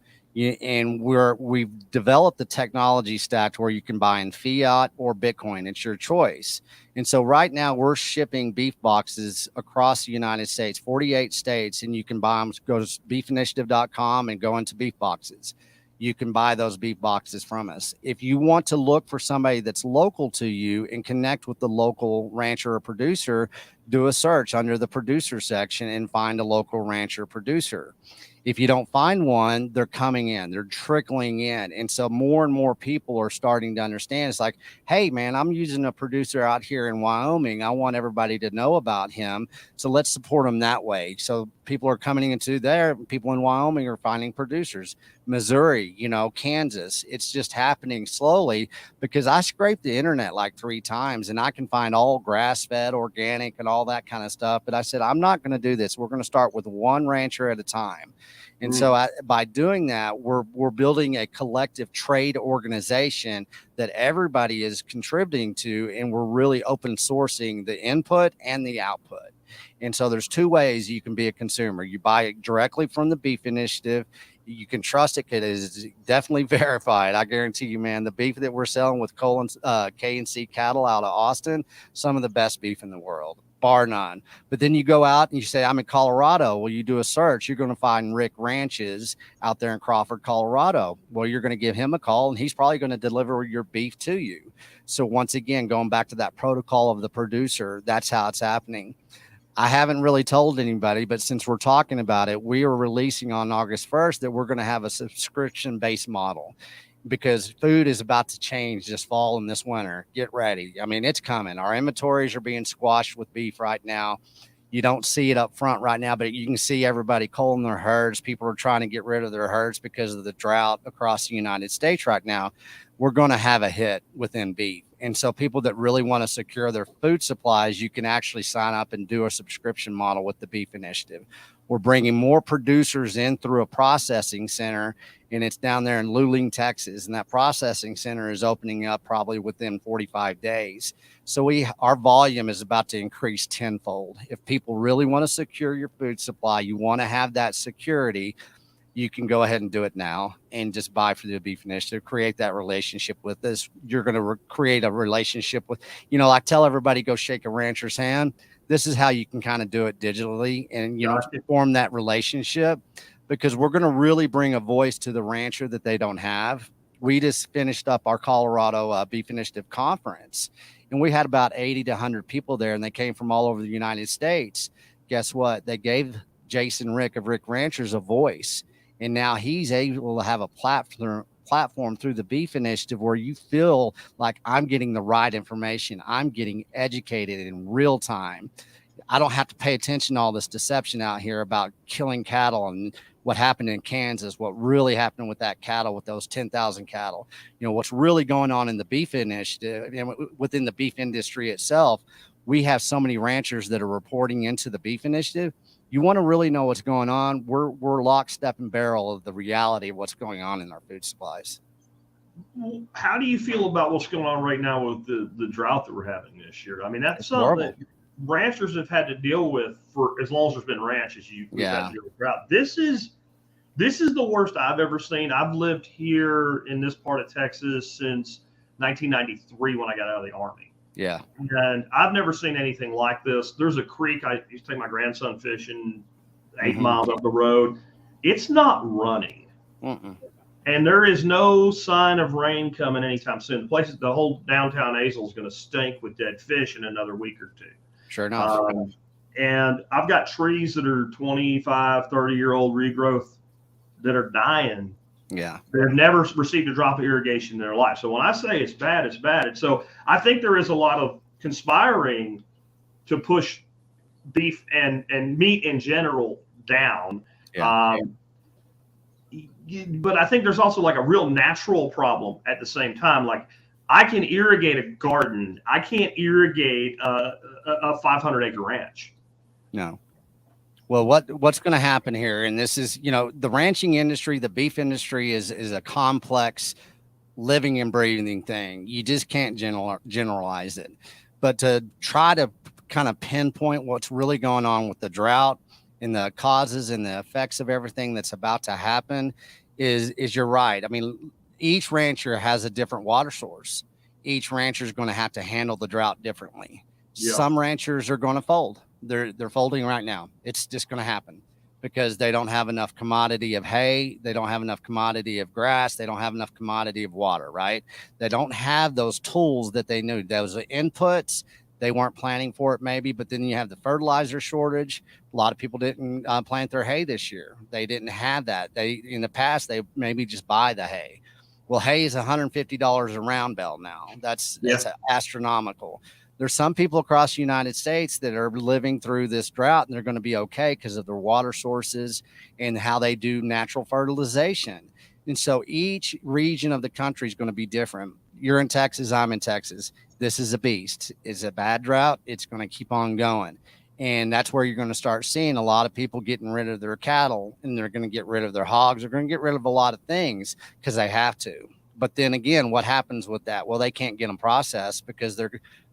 And we've developed the technology stack where you can buy in fiat or Bitcoin. It's your choice. And so right now we're shipping beef boxes across the United States, 48 states, and you can buy them. Go to beefinitiative.com and go into beef boxes. You can buy those beef boxes from us. If you want to look for somebody that's local to you and connect with the local rancher or producer, do a search under the producer section and find a local rancher or producer. If you don't find one, they're coming in, they're trickling in. And so more and more people are starting to understand. It's like, hey, man, I'm using a producer out here in Wyoming. I want everybody to know about him. So let's support him that way. So people are coming into there. People in Wyoming are finding producers. Missouri, Kansas. It's just happening slowly because I scraped the internet like 3 times and I can find all grass-fed, organic, and all that kind of stuff. But I said, I'm not going to do this. We're going to start with one rancher at a time. And so by doing that, we're building a collective trade organization that everybody is contributing to, and we're really open sourcing the input and the output. And so there's two ways you can be a consumer. You buy it directly from the Beef Initiative. You can trust it because it is definitely verified. I guarantee you, man, the beef that we're selling with K&C cattle out of Austin, some of the best beef in the world, bar none. But then you go out and you say, I'm in Colorado. Well, you do a search, you're going to find Rick Ranches out there in Crawford, Colorado. Well, you're going to give him a call and he's probably going to deliver your beef to you. So once again, going back to that protocol of the producer, that's how it's happening. I haven't really told anybody, but since we're talking about it, we are releasing on August 1st that we're going to have a subscription-based model because food is about to change this fall and this winter. Get ready. I mean, it's coming. Our inventories are being squashed with beef right now. You don't see it up front right now, but you can see everybody culling their herds. People are trying to get rid of their herds because of the drought across the United States right now. We're going to have a hit within beef. And so people that really want to secure their food supplies, you can actually sign up and do a subscription model with the Beef Initiative. We're bringing more producers in through a processing center, and it's down there in Luling, Texas. And that processing center is opening up probably within 45 days. So our volume is about to increase tenfold. If people really want to secure your food supply, you want to have that security, you can go ahead and do it now and just buy for the Beef Initiative, create that relationship with us. You're going to create a relationship with, I tell everybody, go shake a rancher's hand. This is how you can kind of do it digitally and, form that relationship, because we're going to really bring a voice to the rancher that they don't have. We just finished up our Colorado Beef Initiative conference, and we had about 80 to 100 people there, and they came from all over the United States. Guess what? They gave Jason Rick of Rick Ranchers a voice. And now he's able to have a platform through the Beef Initiative where you feel like I'm getting the right information. I'm getting educated in real time. I don't have to pay attention to all this deception out here about killing cattle and what happened in Kansas, what really happened with that cattle, with those 10,000 cattle. What's really going on in the Beef Initiative and within the beef industry itself. We have so many ranchers that are reporting into the Beef Initiative. You want to really know what's going on. We're lock, step, and barrel of the reality of what's going on in our food supplies. How do you feel about what's going on right now with the drought that we're having this year? I mean, that's something that ranchers have had to deal with for as long as there's been ranches. We've had to deal with drought. This is the worst I've ever seen. I've lived here in this part of Texas since 1993 when I got out of the Army. Yeah. And I've never seen anything like this. There's a creek. I used to take my grandson fishing 8 miles up the road. It's not running. And there is no sign of rain coming anytime soon. The whole downtown Azle is going to stink with dead fish in another week or two. Sure enough. And I've got trees that are 25, 30-year-old regrowth that are dying. Yeah. They've never received a drop of irrigation in their life. So when I say it's bad, it's bad. And so I think there is a lot of conspiring to push beef and meat in general down. Yeah. But I think there's also like a real natural problem at the same time. Like I can irrigate a garden. I can't irrigate a 500-acre ranch. No. Well, what's going to happen here, and this is, the ranching industry, the beef industry is a complex living and breathing thing. You just can't generalize it. But to try to kind of pinpoint what's really going on with the drought and the causes and the effects of everything that's about to happen is you're right. I mean, each rancher has a different water source. Each rancher is going to have to handle the drought differently. Yeah. Some ranchers are going to fold. They're folding right now. It's just going to happen because they don't have enough commodity of hay. They don't have enough commodity of grass. They don't have enough commodity of water, right? They don't have those tools that they knew. Those inputs, they weren't planning for it maybe, but then you have the fertilizer shortage. A lot of people didn't plant their hay this year. They didn't have that. In the past, they maybe just buy the hay. Well, hay is $150 a round bale now. That's astronomical. There's some people across the United States that are living through this drought and they're going to be okay because of their water sources and how they do natural fertilization. And so each region of the country is going to be different. You're in Texas, I'm in Texas. This is a beast. It's a bad drought. It's going to keep on going. And that's where you're going to start seeing a lot of people getting rid of their cattle, and they're going to get rid of their hogs. They're going to get rid of a lot of things because they have to. But then again, what happens with that? Well, they can't get them processed because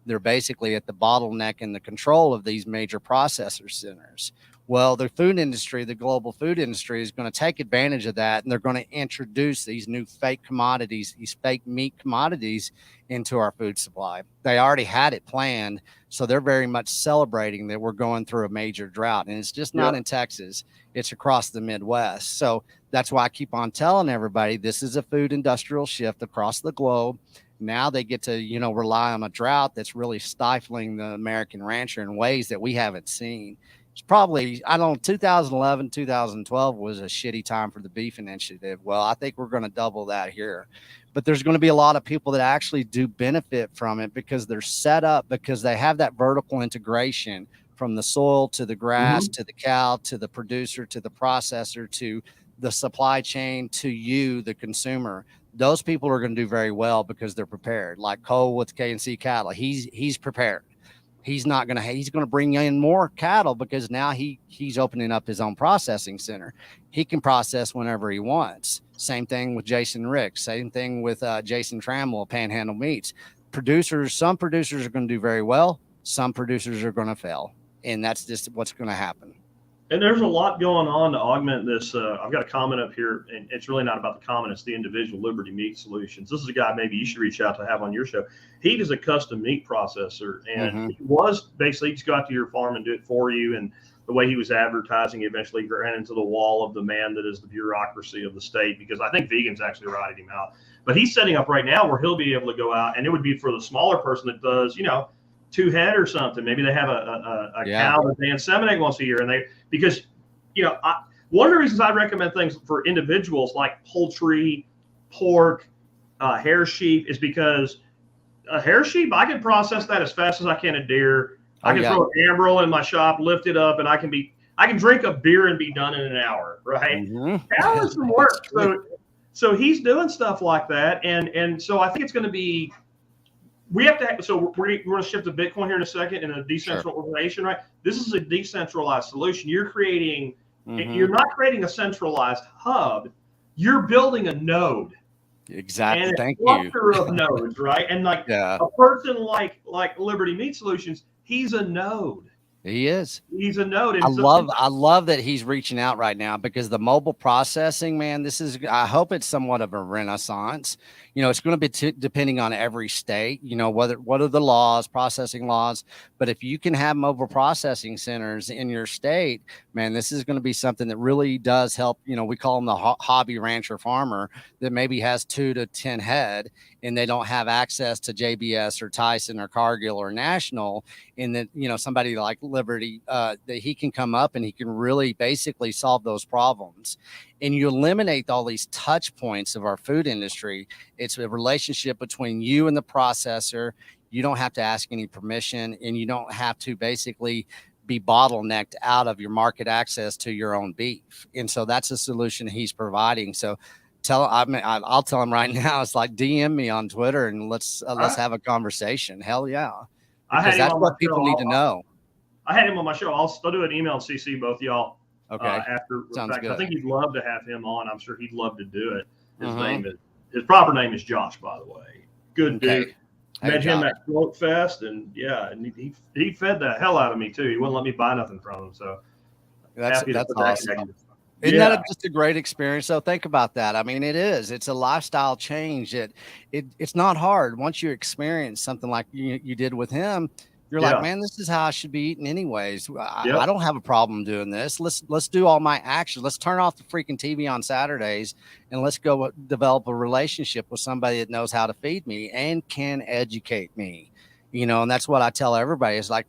they're basically at the bottleneck and the control of these major processor centers. Well, the food industry, the global food industry, is going to take advantage of that, and they're going to introduce these new fake commodities, these fake meat commodities into our food supply. They already had it planned, so they're very much celebrating that we're going through a major drought, and it's just not in Texas, it's across the Midwest. So that's why I keep on telling everybody this is a food industrial shift across the globe. Now they get to, you know, rely on a drought that's really stifling the American rancher in ways that we haven't seen. It's probably, I don't know, 2011, 2012 was a shitty time for the beef initiative. Well, I think we're going to double that here. But there's going to be a lot of people that actually do benefit from it because they're set up, because they have that vertical integration from the soil to the grass, to the cow, to the producer, to the processor, to the supply chain, to you, the consumer. Those people are going to do very well because they're prepared. Like Cole with K&C cattle, he's prepared. He's not going to, he's going to bring in more cattle because now he's opening up his own processing center. He can process whenever he wants. Same thing with Jason Rick. Same thing with Jason Trammell, Panhandle Meats. Some producers are going to do very well. Some producers are going to fail. And that's just what's going to happen. And there's a lot going on to augment this. I've got a comment up here, and it's really not about the comment. It's the individual Liberty Meat Solutions. This is a guy maybe you should reach out to have on your show. He is a custom meat processor, and he was basically just go out to your farm and do it for you. And the way he was advertising, he eventually ran into the wall of the man that is the bureaucracy of the state, because I think vegans actually routed him out. But he's setting up right now where he'll be able to go out, and it would be for the smaller person that does, you know, 2 head or something. Maybe they have a cow that they inseminate once a year, and because you know, one of the reasons I recommend things for individuals like poultry, pork, hair sheep is because a hair sheep, I can process that as fast as I can a deer. I can throw an Amaryl in my shop, lift it up, and I can drink a beer and be done in an hour, right? Cow is some work. So he's doing stuff like that, and so I think it's going to be. We have to. So we're going to shift to Bitcoin here in a second in a decentralized organization, right? This is a decentralized solution. You're creating. You're not creating a centralized hub. You're building a node. Exactly. And Thank you. A cluster of nodes, right? And like a person like Liberty Meat Solutions, he's a node. He is. He's a node. And I love that he's reaching out right now, because the mobile processing, man, I hope it's somewhat of a renaissance. You know, it's going to be depending on every state, you know, what are the laws, processing laws. But if you can have mobile processing centers in your state, man, this is going to be something that really does help. You know, we call them the hobby rancher farmer that maybe has 2 to 10 head, and they don't have access to JBS or Tyson or Cargill or National. And that, you know, somebody like Liberty, that he can come up and he can really basically solve those problems. And you eliminate all these touch points of our food industry. It's a relationship between you and the processor. You don't have to ask any permission, and you don't have to basically be bottlenecked out of your market access to your own beef. And so that's a solution he's providing. So I'll tell him right now, it's like DM me on Twitter and let's have a conversation. Hell yeah. Because that's what people need to know. I had him on my show. I'll do an email and CC both y'all. Okay. After Sounds good. I think he'd love to have him on. I'm sure he'd love to do it. His proper name is Josh, by the way. Good dude. Met him at Float Fest, and he fed the hell out of me too. He wouldn't let me buy nothing from him. So that's awesome. Isn't that just a great experience? So think about that. I mean, it's a lifestyle change. It's not hard. Once you experience something like you did with him, you're like, man, this is how I should be eating anyways. I don't have a problem doing this. Let's do all my actions. Let's turn off the freaking TV on Saturdays and let's go develop a relationship with somebody that knows how to feed me and can educate me. You know, and that's what I tell everybody is like,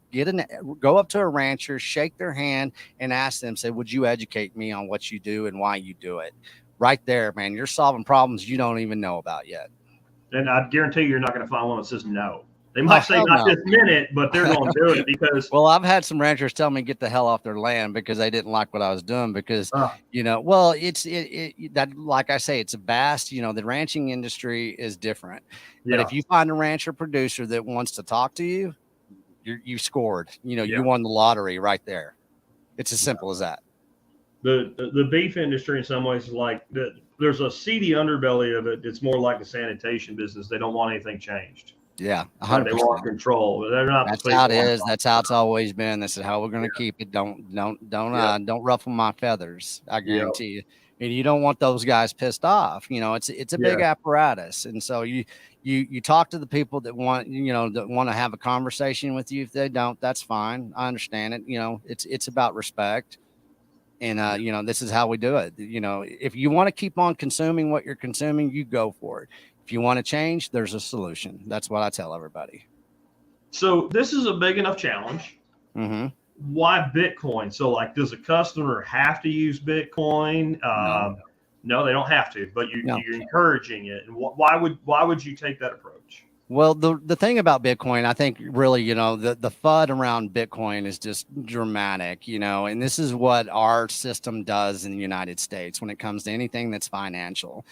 go up to a rancher, shake their hand and ask them, say, would you educate me on what you do and why you do it? Right there, man. You're solving problems you don't even know about yet. And I guarantee you're not going to find one that says no. They might say not this minute, but they're going to do it because. Well, I've had some ranchers tell me get the hell off their land because they didn't like what I was doing because, you know, well, that, like I say, it's a vast, you know, the ranching industry is different. But if you find a rancher producer that wants to talk to you, you scored, you know, you won the lottery right there. It's as simple as that. The beef industry in some ways is like there's a seedy underbelly of it. It's more like the sanitation business. They don't want anything changed. Yeah, Right? They 100%. want control. They're not the That's face how of it is. That's how it's always been. This is how we're going to keep it. Don't ruffle my feathers. I Yep. guarantee you. And you don't want those guys pissed off. You know, it's a big apparatus, and so you talk to the people that want to have a conversation with you. If they don't, that's fine. I understand it. You know, it's about respect, and this is how we do it. You know, if you want to keep on consuming what you're consuming, you go for it. If you want to change, there's a solution. That's what I tell everybody. So this is a big enough challenge. Mm-hmm. Why Bitcoin? So like, does a customer have to use Bitcoin? No, they don't have to, but you're encouraging it. And why would you take that approach? Well, the thing about Bitcoin, I think really, the FUD around Bitcoin is just dramatic, and this is what our system does in the United States when it comes to anything that's financial.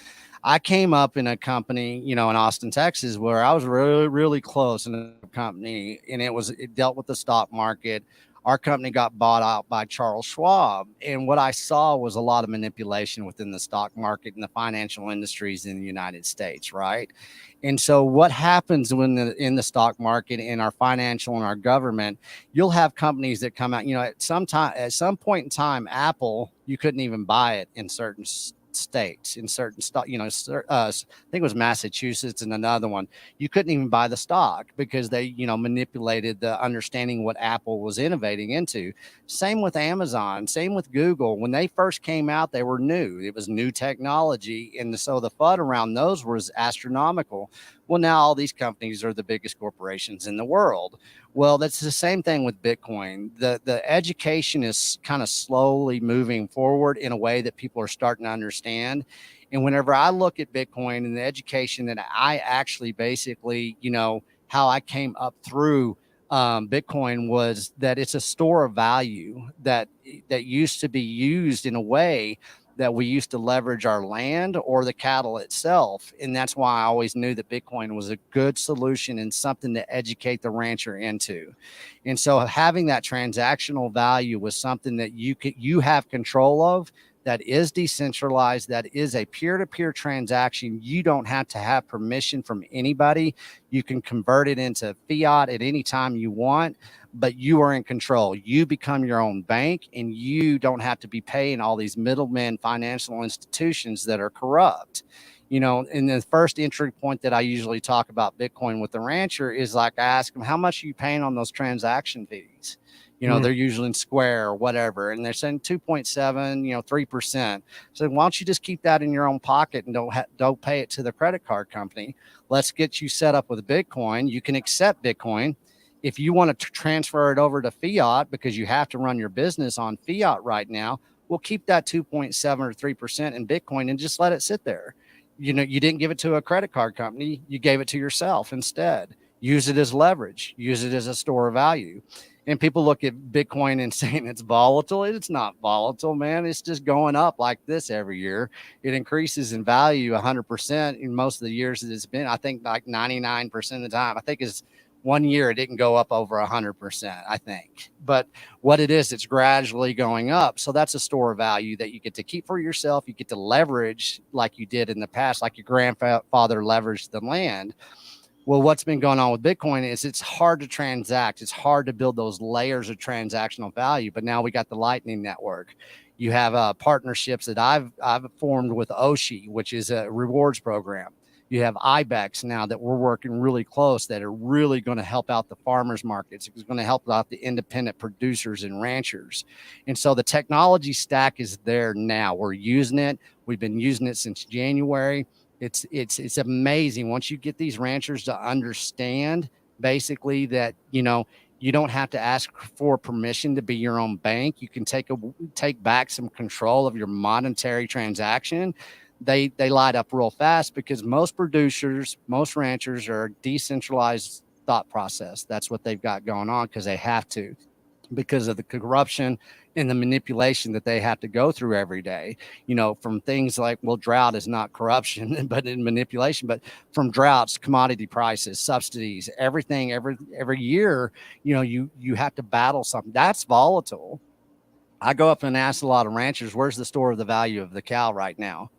I came up in a company, in Austin, Texas, where I was really, really close in a company, and it dealt with the stock market. Our company got bought out by Charles Schwab. And what I saw was a lot of manipulation within the stock market and the financial industries in the United States, right? And so what happens when in the stock market, in our financial and our government, you'll have companies that come out, at some point in time, Apple, you couldn't even buy it in certain states, in certain stock, I think it was Massachusetts and another one. You couldn't even buy the stock because they, manipulated the understanding what Apple was innovating into. Same with Amazon, same with Google. When they first came out, they were new. It was new technology. And so the FUD around those was astronomical. Well, now all these companies are the biggest corporations in the world. Well, that's the same thing with Bitcoin. The education is kind of slowly moving forward in a way that people are starting to understand. And whenever I look at Bitcoin and the education that I actually basically, how I came up through Bitcoin was that it's a store of value that used to be used in a way that we used to leverage our land or the cattle itself. And that's why I always knew that Bitcoin was a good solution and something to educate the rancher into. And so having that transactional value was something that you have control of, that is decentralized, that is a peer-to-peer transaction. You don't have to have permission from anybody. You can convert it into fiat at any time you want, but you are in control. You become your own bank, and you don't have to be paying all these middlemen financial institutions that are corrupt. And the first entry point that I usually talk about Bitcoin with the rancher is like, I ask them, how much are you paying on those transaction fees? They're usually in Square or whatever, and they're saying 2.7, 3%. So why don't you just keep that in your own pocket and don't pay it to the credit card company? Let's get you set up with Bitcoin. You can accept Bitcoin. If you want to transfer it over to fiat because you have to run your business on fiat right now, we'll keep that 2.7 or 3% in Bitcoin and just let it sit there. You didn't give it to a credit card company. You gave it to yourself instead. Use it as leverage. Use it as a store of value. And people look at Bitcoin and saying it's volatile. It's not volatile, man. It's just going up like this every year. It increases in value 100% in most of the years that it's been. I think like 99% of the time. I think it's 1 year it didn't go up over 100%, I think. But what it is, it's gradually going up. So that's a store of value that you get to keep for yourself. You get to leverage like you did in the past, like your grandfather leveraged the land. Well, what's been going on with Bitcoin is it's hard to transact. It's hard to build those layers of transactional value. But now we got the Lightning Network. You have partnerships that I've formed with Oshi, which is a rewards program. You have IBEX now that we're working really close that are really going to help out the farmers markets. It's going to help out the independent producers and ranchers. And so the technology stack is there now. We're using it. We've been using it since January. It's amazing once you get these ranchers to understand basically that, you don't have to ask for permission to be your own bank. You can take back some control of your monetary transaction. They light up real fast because most producers, most ranchers are decentralized thought process. That's what they've got going on because they have to, because of the corruption and the manipulation that they have to go through every day, from things like, well, drought is not corruption, but in manipulation, but from droughts, commodity prices, subsidies, everything, every year, you have to battle something that's volatile. I go up and ask a lot of ranchers, where's the store of the value of the cow right now?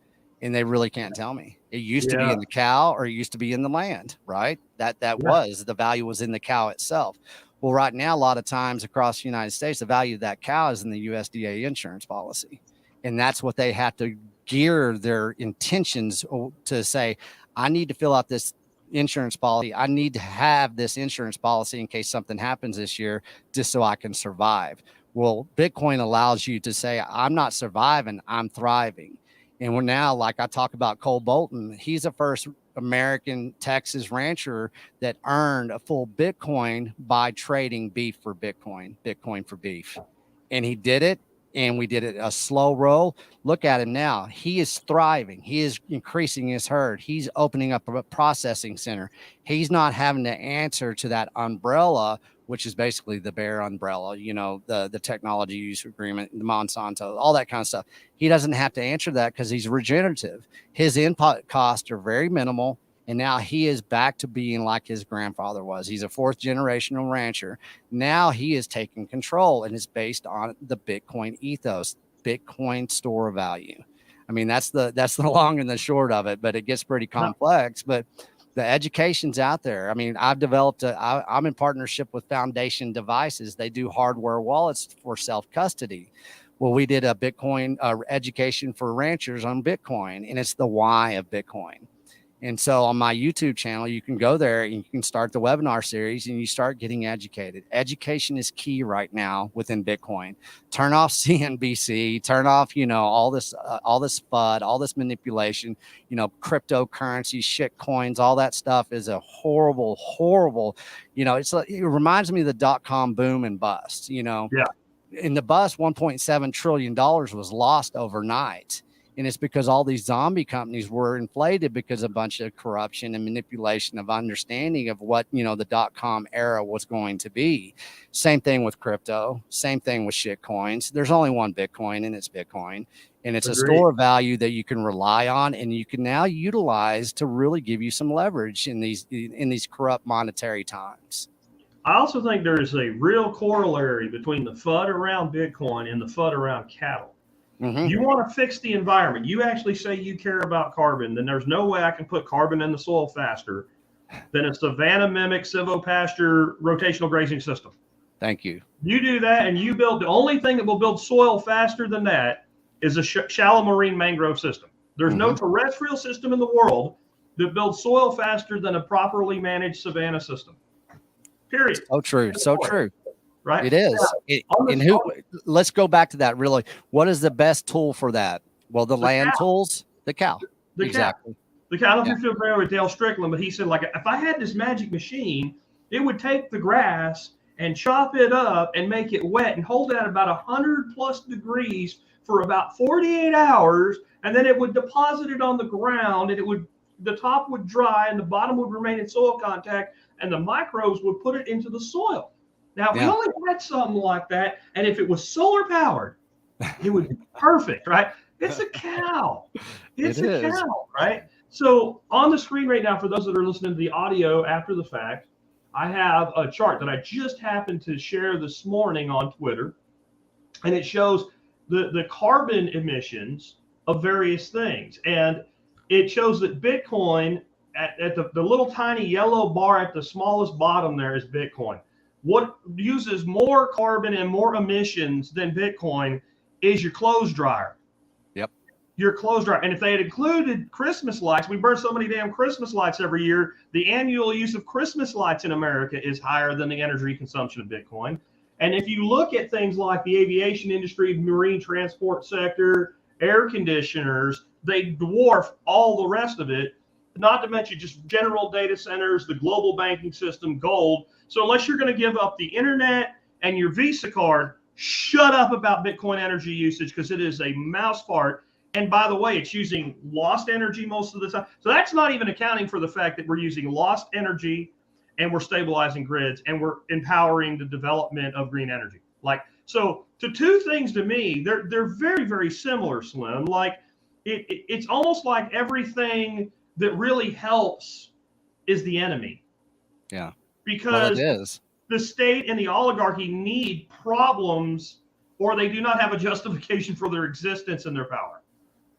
And they really can't tell me. It used to be Yeah. in the cow, or it used to be in the land, right? That was the value was in the cow itself. Well, right now, a lot of times across the United States, the value of that cow is in the USDA insurance policy. And that's what they have to gear their intentions to say, I need to fill out this insurance policy. I need to have this insurance policy in case something happens this year, just so I can survive. Well, Bitcoin allows you to say, I'm not surviving, I'm thriving. And we're now, like I talk about Cole Bolton, he's the first American Texas rancher that earned a full Bitcoin by trading beef for Bitcoin, Bitcoin for beef. And he did it. And we did it a slow roll. Look at him now. He is thriving. He is increasing his herd. He's opening up a processing center. He's not having to answer to that umbrella, which is basically the Bear umbrella, you know, the technology use agreement, the Monsanto, all that kind of stuff. He doesn't have to answer that because he's regenerative. His input costs are very minimal. And now he is back to being like his grandfather was. He's a fourth generational rancher. Now he is taking control, and it's based on the Bitcoin ethos, Bitcoin store of value. I mean, that's the long and the short of it, but it gets pretty complex. But the education's out there. I mean, I've developed I'm in partnership with Foundation Devices. They do hardware wallets for self-custody. Well, we did a Bitcoin education for ranchers on Bitcoin, and it's the why of Bitcoin. And so on my YouTube channel, you can go there and you can start the webinar series and you start getting educated. Education is key right now within Bitcoin. Turn off CNBC, turn off, you know, all this FUD, all this manipulation, you know, cryptocurrency, shit coins, all that stuff is a horrible, horrible, you know, it reminds me of the .com boom and bust, you know. Yeah. In the bust, $1.7 trillion was lost overnight. And it's because all these zombie companies were inflated because of a bunch of corruption and manipulation of understanding of what, you know, the .com era was going to be. Same thing with crypto, same thing with shit coins. There's only one Bitcoin, and it's Bitcoin. And it's a store of value that you can rely on and you can now utilize to really give you some leverage in these corrupt monetary times. I also think there is a real corollary between the FUD around Bitcoin and the FUD around cattle. Mm-hmm. You want to fix the environment. You actually say you care about carbon, then there's no way I can put carbon in the soil faster than a savanna mimic silvopasture rotational grazing system. Thank you. You do that and you build, the only thing that will build soil faster than that is a shallow marine mangrove system. There's no terrestrial system in the world that builds soil faster than a properly managed savanna system. Period. So true. So true. Right. It is. Let's go back to that. Really, what is the best tool for that? Well, the land cow. Tools, the cow. Exactly. Cow. The cow. I don't know if you're familiar with Dale Strickland, but he said, like, if I had this magic machine, it would take the grass and chop it up and make it wet and hold it at about 100+ degrees for about 48 hours, and then it would deposit it on the ground, and the top would dry and the bottom would remain in soil contact, and the microbes would put it into the soil. Now, if we only had something like that, and if it was solar powered, it would be perfect, right? It's a cow. It's a cow, right? So on the screen right now, for those that are listening to the audio after the fact, I have a chart that I just happened to share this morning on Twitter, and it shows the carbon emissions of various things. And it shows that Bitcoin, at the little tiny yellow bar at the smallest bottom there is Bitcoin. What uses more carbon and more emissions than Bitcoin is your clothes dryer. Yep. Your clothes dryer. And if they had included Christmas lights, we burn so many damn Christmas lights every year. The annual use of Christmas lights in America is higher than the energy consumption of Bitcoin. And if you look at things like the aviation industry, marine transport sector, air conditioners, they dwarf all the rest of it. Not to mention just general data centers, the global banking system, gold. So unless you're going to give up the internet and your Visa card, shut up about Bitcoin energy usage, because it is a mouse fart. And by the way, it's using lost energy most of the time. So that's not even accounting for the fact that we're using lost energy and we're stabilizing grids and we're empowering the development of green energy. So to two things to me, they're very, very similar, Slim. Like it's almost like everything that really helps is the enemy. Yeah. Because the state and the oligarchy need problems, or they do not have a justification for their existence and their power.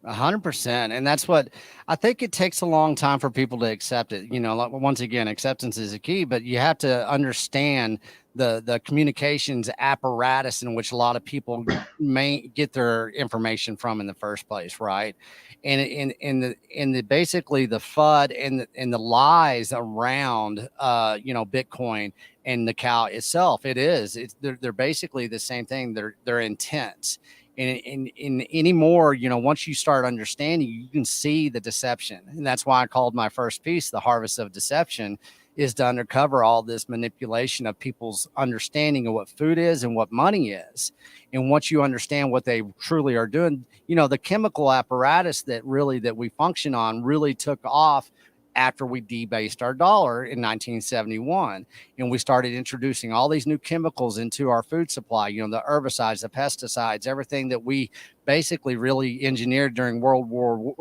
100%. And that's what I think it takes a long time for people to accept it. Like, once again, acceptance is a key, but you have to understand the communications apparatus in which a lot of people may get their information from in the first place. Right. And in the basically the FUD and the lies around, Bitcoin and the cow itself, they're basically the same thing. They're intense. And anymore, once you start understanding, you can see the deception. And that's why I called my first piece, The Harvest of Deception, is to uncover all this manipulation of people's understanding of what food is and what money is. And once you understand what they truly are doing, the chemical apparatus that we function on really took off after we debased our dollar in 1971. And we started introducing all these new chemicals into our food supply, the herbicides, the pesticides, everything that we basically really engineered during World War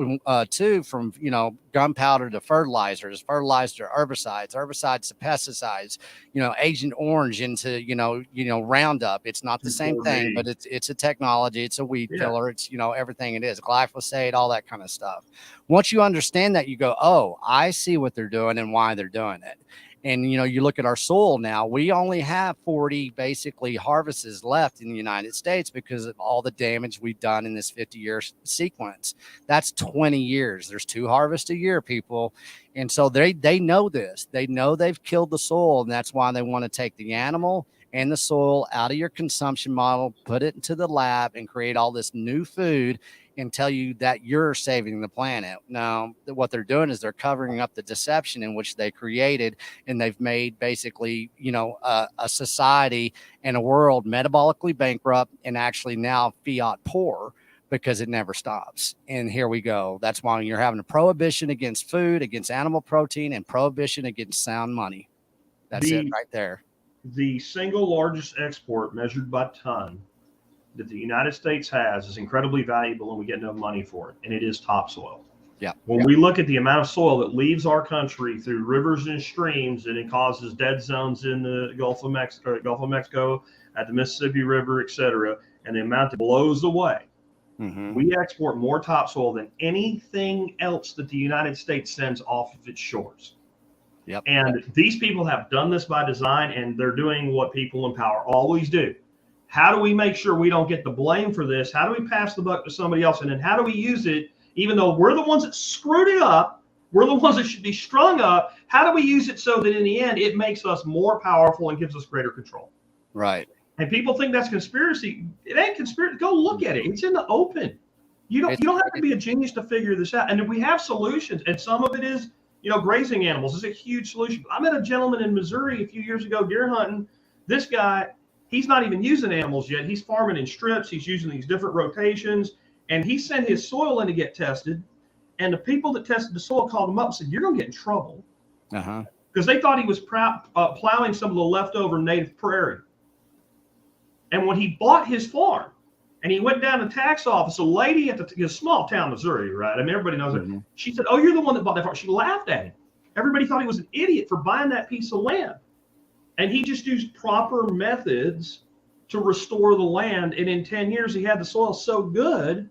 II, from, gunpowder to fertilizers to herbicides to pesticides, Agent Orange into, Roundup. It's not the same thing, but it's a technology. It's a weed killer. It's, everything it is, glyphosate, all that kind of stuff. Once you understand that, you go, oh, I see what they're doing and why they're doing it. And, you look at our soil now, we only have 40 basically harvests left in the United States because of all the damage we've done in this 50-year sequence. That's 20 years. There's 2 harvests a year, people. And so they know this. They know they've killed the soil, and that's why they want to take the animal and the soil out of your consumption model, put it into the lab, and create all this new food and tell you that you're saving the planet. Now, what they're doing is they're covering up the deception in which they created, and they've made basically, a society and a world metabolically bankrupt and actually now fiat poor, because it never stops. And here we go. That's why you're having a prohibition against food, against animal protein, and prohibition against sound money. That's it right there. The single largest export measured by ton that the United States has is incredibly valuable, and we get no money for it, and it is topsoil. Yeah. When we look at the amount of soil that leaves our country through rivers and streams, and it causes dead zones in the Gulf of Mexico, at the Mississippi River, etc., and the amount that blows away, we export more topsoil than anything else that the United States sends off of its shores. Yep. And these people have done this by design, and they're doing what people in power always do. How do we make sure we don't get the blame for this? How do we pass the buck to somebody else? And then how do we use it, even though we're the ones that screwed it up, we're the ones that should be strung up? How do we use it so that in the end, it makes us more powerful and gives us greater control? Right. And people think that's conspiracy. It ain't conspiracy. Go look at it. It's in the open. You don't have to be a genius to figure this out. And we have solutions. And some of it is, grazing animals is a huge solution. I met a gentleman in Missouri a few years ago, deer hunting. This guy, he's not even using animals yet. He's farming in strips. He's using these different rotations. And he sent his soil in to get tested. And the people that tested the soil called him up and said, "You're going to get in trouble." Because they thought he was plowing some of the leftover native prairie. And when he bought his farm and he went down to the tax office, a lady at a small town, Missouri, right? I mean, everybody knows it. She said, "Oh, you're the one that bought that farm." She laughed at him. Everybody thought he was an idiot for buying that piece of land. And he just used proper methods to restore the land. And in 10 years, he had the soil so good.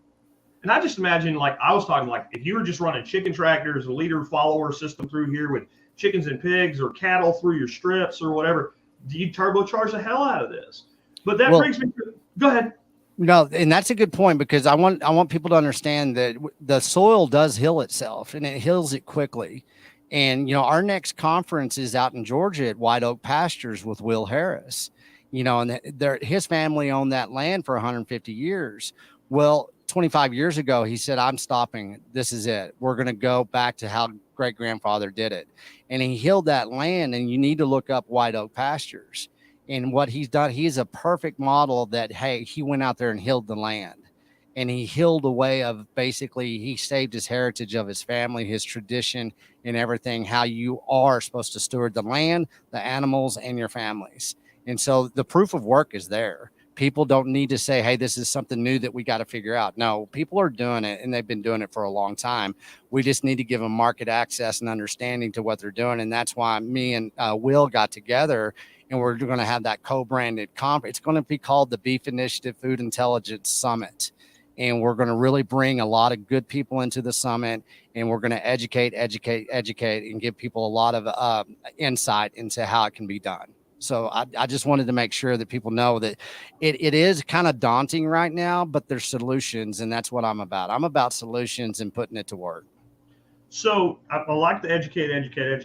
And I just imagine, like I was talking, like if you were just running chicken tractors, a leader follower system through here with chickens and pigs or cattle through your strips or whatever, do you turbocharge the hell out of this? But that brings me to, go ahead. No, and that's a good point, because I want people to understand that the soil does heal itself, and it heals it quickly. And, our next conference is out in Georgia at White Oak Pastures with Will Harris, and his family owned that land for 150 years. Well, 25 years ago, he said, "I'm stopping. This is it. We're going to go back to how great grandfather did it." And he healed that land, and you need to look up White Oak Pastures. And what he's done, he's a perfect model that, hey, he went out there and healed the land. And he healed a way of basically, he saved his heritage of his family, his tradition, and everything, how you are supposed to steward the land, the animals, and your families. And so the proof of work is there. People don't need to say, "Hey, this is something new that we got to figure out." No, people are doing it, and they've been doing it for a long time. We just need to give them market access and understanding to what they're doing. And that's why me and Will got together, and we're going to have that co-branded conference. It's going to be called the Beef Initiative Food Intelligence Summit. and we're going to really bring a lot of good people into the summit, and we're going to educate, and give people a lot of insight into how it can be done. So I just wanted to make sure that people know that it is kind of daunting right now, but there's solutions, and that's what I'm about. I'm about solutions and putting it to work. So I like to educate,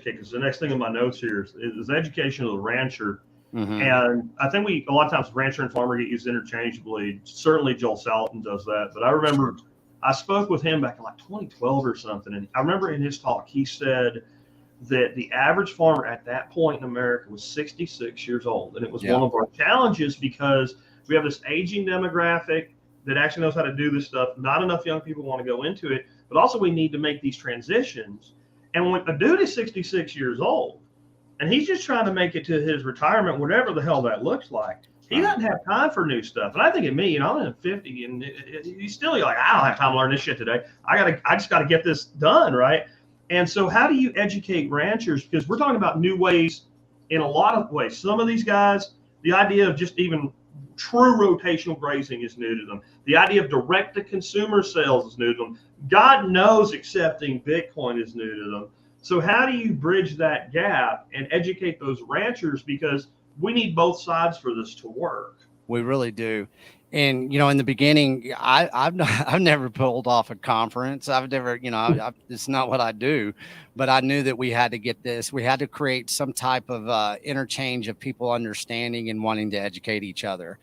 because the next thing in my notes here is education of the rancher. Mm-hmm. And I think a lot of times rancher and farmer get used interchangeably. Certainly Joel Salatin does that. But I remember I spoke with him back in like 2012 or something. And I remember in his talk, he said that the average farmer at that point in America was 66 years old. And it was one of our challenges because we have this aging demographic that actually knows how to do this stuff. Not enough young people want to go into it, but also we need to make these transitions. And when a dude is 66 years old and he's just trying to make it to his retirement, whatever the hell that looks like, he doesn't have time for new stuff. And I think of me, I'm in 50 and he's still like, I don't have time to learn this shit today. I just got to get this done. Right. And so how do you educate ranchers? Because we're talking about new ways in a lot of ways. Some of these guys, the idea of just even true rotational grazing is new to them. The idea of direct to consumer sales is new to them. God knows accepting Bitcoin is new to them. So how do you bridge that gap and educate those ranchers? Because we need both sides for this to work. We really do. And, in the beginning, I've never pulled off a conference. I've never, it's not what I do, but I knew that we had to get this. We had to create some type of interchange of people understanding and wanting to educate each other.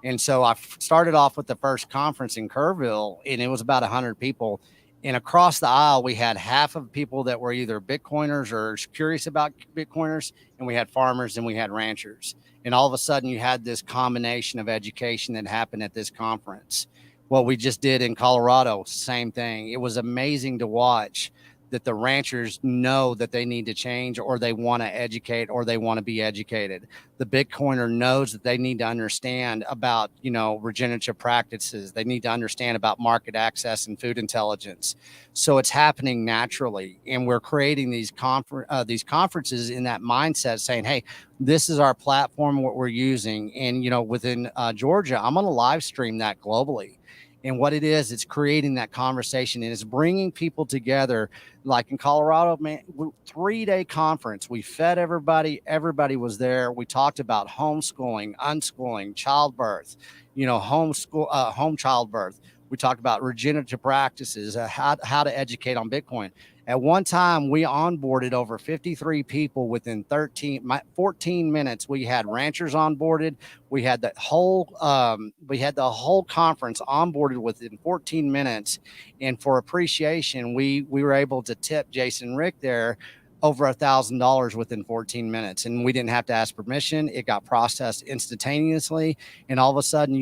And so I started off with the first conference in Kerrville, and it was about 100 people. And across the aisle, we had half of people that were either Bitcoiners or curious about Bitcoiners, and we had farmers and we had ranchers. And all of a sudden, you had this combination of education that happened at this conference. What we just did in Colorado, same thing. It was amazing to watch that the ranchers know that they need to change, or they want to educate, or they want to be educated. The Bitcoiner knows that they need to understand about, regenerative practices. They need to understand about market access and food intelligence. So it's happening naturally. And we're creating these conferences in that mindset, saying, hey, this is our platform, what we're using. And, within Georgia, I'm going to live stream that globally. And what it is, it's creating that conversation, and it's bringing people together. Like in Colorado, man, 3-day conference. We fed everybody. Everybody was there. We talked about homeschooling, unschooling, childbirth, home childbirth. We talked about regenerative practices, how to educate on Bitcoin. At one time, we onboarded over 53 people within 14 minutes. We had ranchers onboarded. We had the whole conference onboarded within 14 minutes. And for appreciation, we were able to tip Jason Rick there over $1,000 within 14 minutes. And we didn't have to ask permission. It got processed instantaneously. And all of a sudden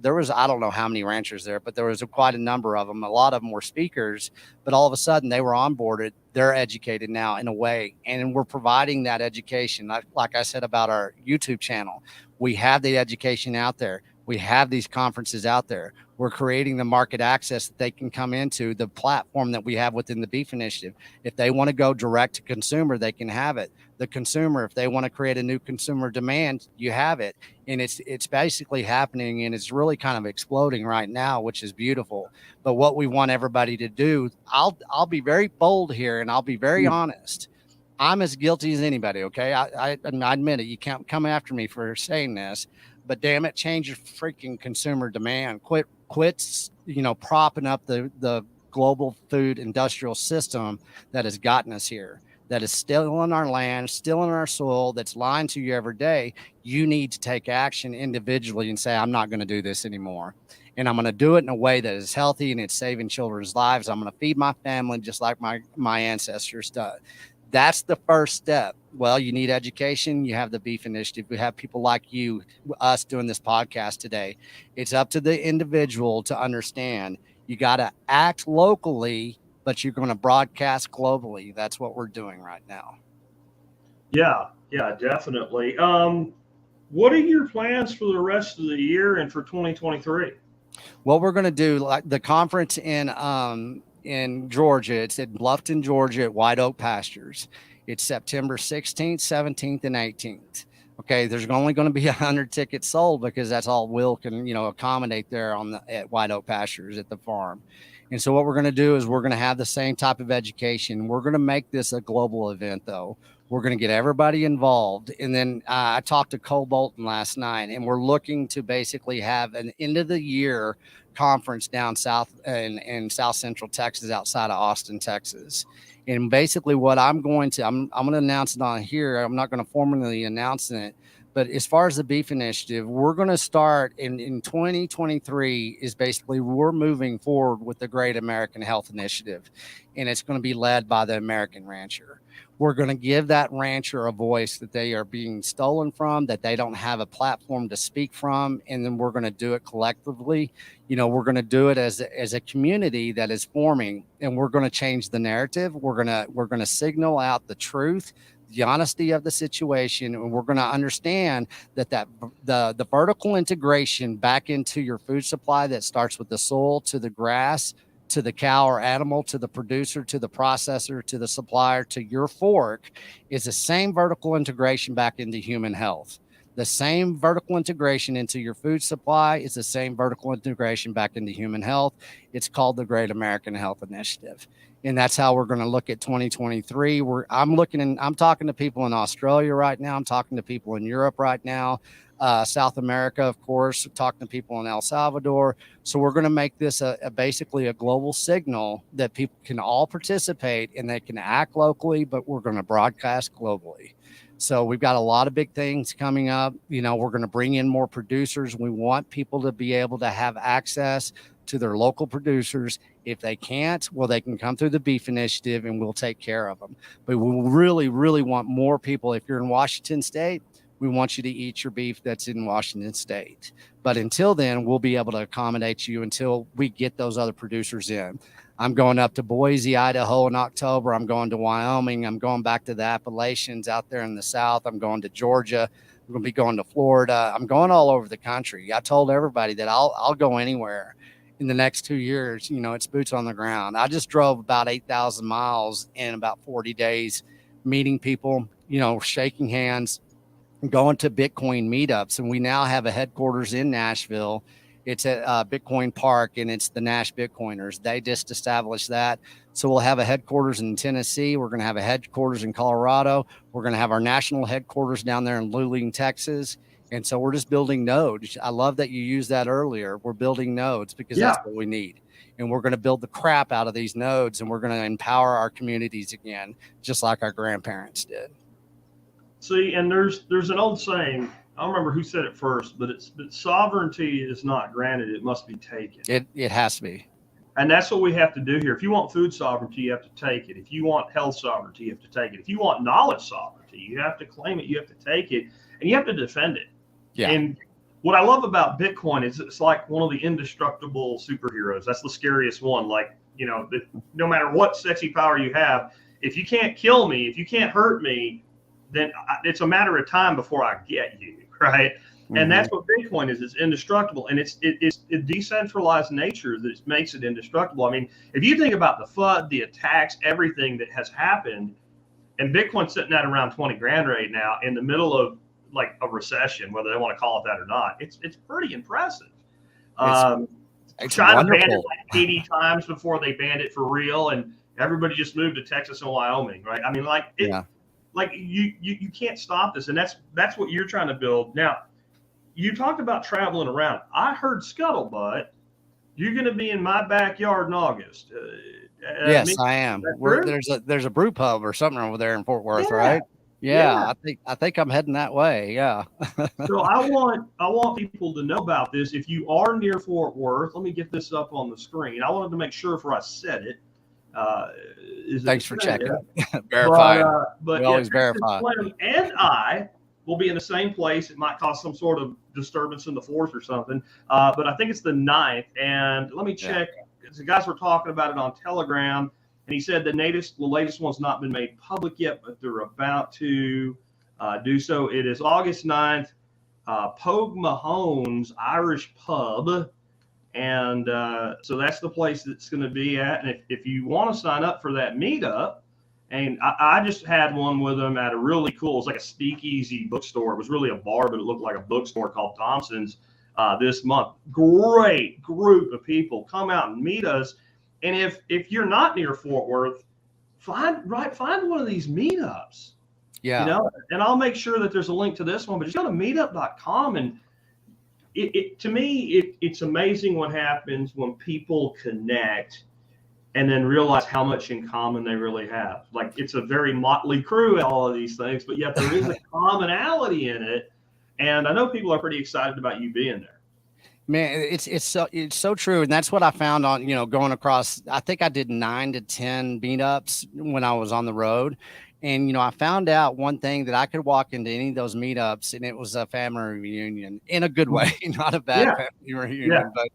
there was, I don't know how many ranchers there, but there was quite a number of them. A lot of them were speakers, but all of a sudden they were onboarded. They're educated now in a way. And we're providing that education. Like I said about our YouTube channel, we have the education out there. We have these conferences out there. We're creating the market access that they can come into, the platform that we have within the Beef Initiative. If they want to go direct to consumer, they can have it. The consumer, if they want to create a new consumer demand, you have it. And it's basically happening, and it's really kind of exploding right now, which is beautiful. But what we want everybody to do, I'll be very bold here, and I'll be very honest. I'm as guilty as anybody, okay? I admit it. You can't come after me for saying this, but damn it, change your freaking consumer demand. Quit, propping up the global food industrial system that has gotten us here, that is still in our land, still in our soil, that's lying to you every day. You need to take action individually and say, I'm not going to do this anymore. And I'm going to do it in a way that is healthy and it's saving children's lives. I'm going to feed my family just like my ancestors did. That's the first step. Well, you need education. You have the Beef Initiative. We have people like you, us doing this podcast today. It's up to the individual to understand. You got to act locally, but you're going to broadcast globally. That's what we're doing right now. Yeah, definitely. What are your plans for the rest of the year and for 2023? What we're going to do, like the conference in Georgia, it's in Bluffton, Georgia at White Oak Pastures. It's September 16th, 17th, and 18th. Okay, there's only going to be 100 tickets sold because that's all Will can, accommodate there at White Oak Pastures at the farm. And so what we're going to do is we're going to have the same type of education. We're going to make this a global event, though. We're going to get everybody involved. And then I talked to Cole Bolton last night, and we're looking to basically have an end of the year conference down south in South Central Texas, outside of Austin, Texas. And basically what I'm going to announce it on here. I'm not going to formally announce it, but as far as the beef initiative, we're going to start in 2023 is basically we're moving forward with the Great American Health Initiative, and it's going to be led by the American rancher. We're going to give that rancher a voice that they are being stolen from, that they don't have a platform to speak from. And then we're going to do it collectively. We're going to do it as a community that is forming, and we're going to change the narrative. We're going to signal out the truth, the honesty of the situation. And we're going to understand that the vertical integration back into your food supply that starts with the soil to the grass, to the cow or animal, to the producer, to the processor, to the supplier, to your fork is the same vertical integration back into human health. The same vertical integration into your food supply is the same vertical integration back into human health. It's called the Great American Health Initiative. And that's how we're going to look at 2023. I'm talking to people in Australia right now. I'm talking to people in Europe right now. South America, of course, talking to people in El Salvador. So we're going to make this basically a global signal that people can all participate and they can act locally, but we're going to broadcast globally. So we've got a lot of big things coming up. We're going to bring in more producers. We want people to be able to have access to their local producers. If they can't, well, they can come through the beef initiative and we'll take care of them. But we really, really want more people. If you're in Washington State, we want you to eat your beef that's in Washington State. But until then, we'll be able to accommodate you until we get those other producers in. I'm going up to Boise, Idaho in October. I'm going to Wyoming. I'm going back to the Appalachians out there in the South. I'm going to Georgia. I'm going to be going to Florida. I'm going all over the country. I told everybody that I'll go anywhere in the next 2 years. It's boots on the ground. I just drove about 8,000 miles in about 40 days, meeting people, shaking hands, going to Bitcoin meetups. And we now have a headquarters in Nashville. It's at Bitcoin Park, and it's the Nash Bitcoiners. They just established that. So we'll have a headquarters in Tennessee. We're going to have a headquarters in Colorado. We're going to have our national headquarters down there in Luling, Texas. And so we're just building nodes. I love that you used that earlier. We're building nodes because that's what we need. And we're going to build the crap out of these nodes, and we're going to empower our communities again, just like our grandparents did. See, and there's an old saying, I don't remember who said it first, but sovereignty is not granted, it must be taken. It has to be. And that's what we have to do here. If you want food sovereignty, you have to take it. If you want health sovereignty, you have to take it. If you want knowledge sovereignty, you have to claim it, you have to take it, and you have to defend it. Yeah. And what I love about Bitcoin is it's like one of the indestructible superheroes. That's the scariest one. Like, no matter what sexy power you have, if you can't kill me, if you can't hurt me, then it's a matter of time before I get you, right? Mm-hmm. And that's what Bitcoin is. It's indestructible, and it's decentralized nature that makes it indestructible. I mean, if you think about the FUD, the attacks, everything that has happened, and Bitcoin's sitting at around 20 grand right now in the middle of like a recession, whether they want to call it that or not, it's pretty impressive. It's China banned it like 80 times before they banned it for real, and everybody just moved to Texas and Wyoming, right? I mean, like you can't stop this, and that's what you're trying to build. Now, you talked about traveling around. I heard scuttlebutt. You're going to be in my backyard in August. Yes, I am. There's a brew pub or something over there in Fort Worth, right? Yeah. I think I'm heading that way. Yeah. So I want people to know about this. If you are near Fort Worth, let me get this up on the screen. I wanted to make sure before I said it. Thanks for checking. Verifying. But always verify. And I will be in the same place. It might cause some sort of disturbance in the force or something. But I think it's the 9th. And let me check. The guys were talking about it on Telegram, and he said the latest one's not been made public yet, but they're about to do so. It is August 9th, Pogue Mahone's Irish Pub. And so that's the place that's going to be at. And if you want to sign up for that meetup And I just had one with them at a really cool, it was like a speakeasy bookstore. It was really a bar, but it looked like a bookstore called Thompson's this month. Great group of people. Come out and meet us. And if you're not near Fort Worth, find one of these meetups. Yeah. You know, and I'll make sure that there's a link to this one, but just go to meetup.com. And to me, it's amazing what happens when people connect and then realize how much in common they really have. Like, it's a very motley crew, all of these things, but yet there is a commonality in it. And I know people are pretty excited about you being there. Man, it's so true. And that's what I found on, going across, I think I did 9 to 10 meetups when I was on the road. And, I found out one thing, that I could walk into any of those meetups and it was a family reunion in a good way, not a bad family reunion, but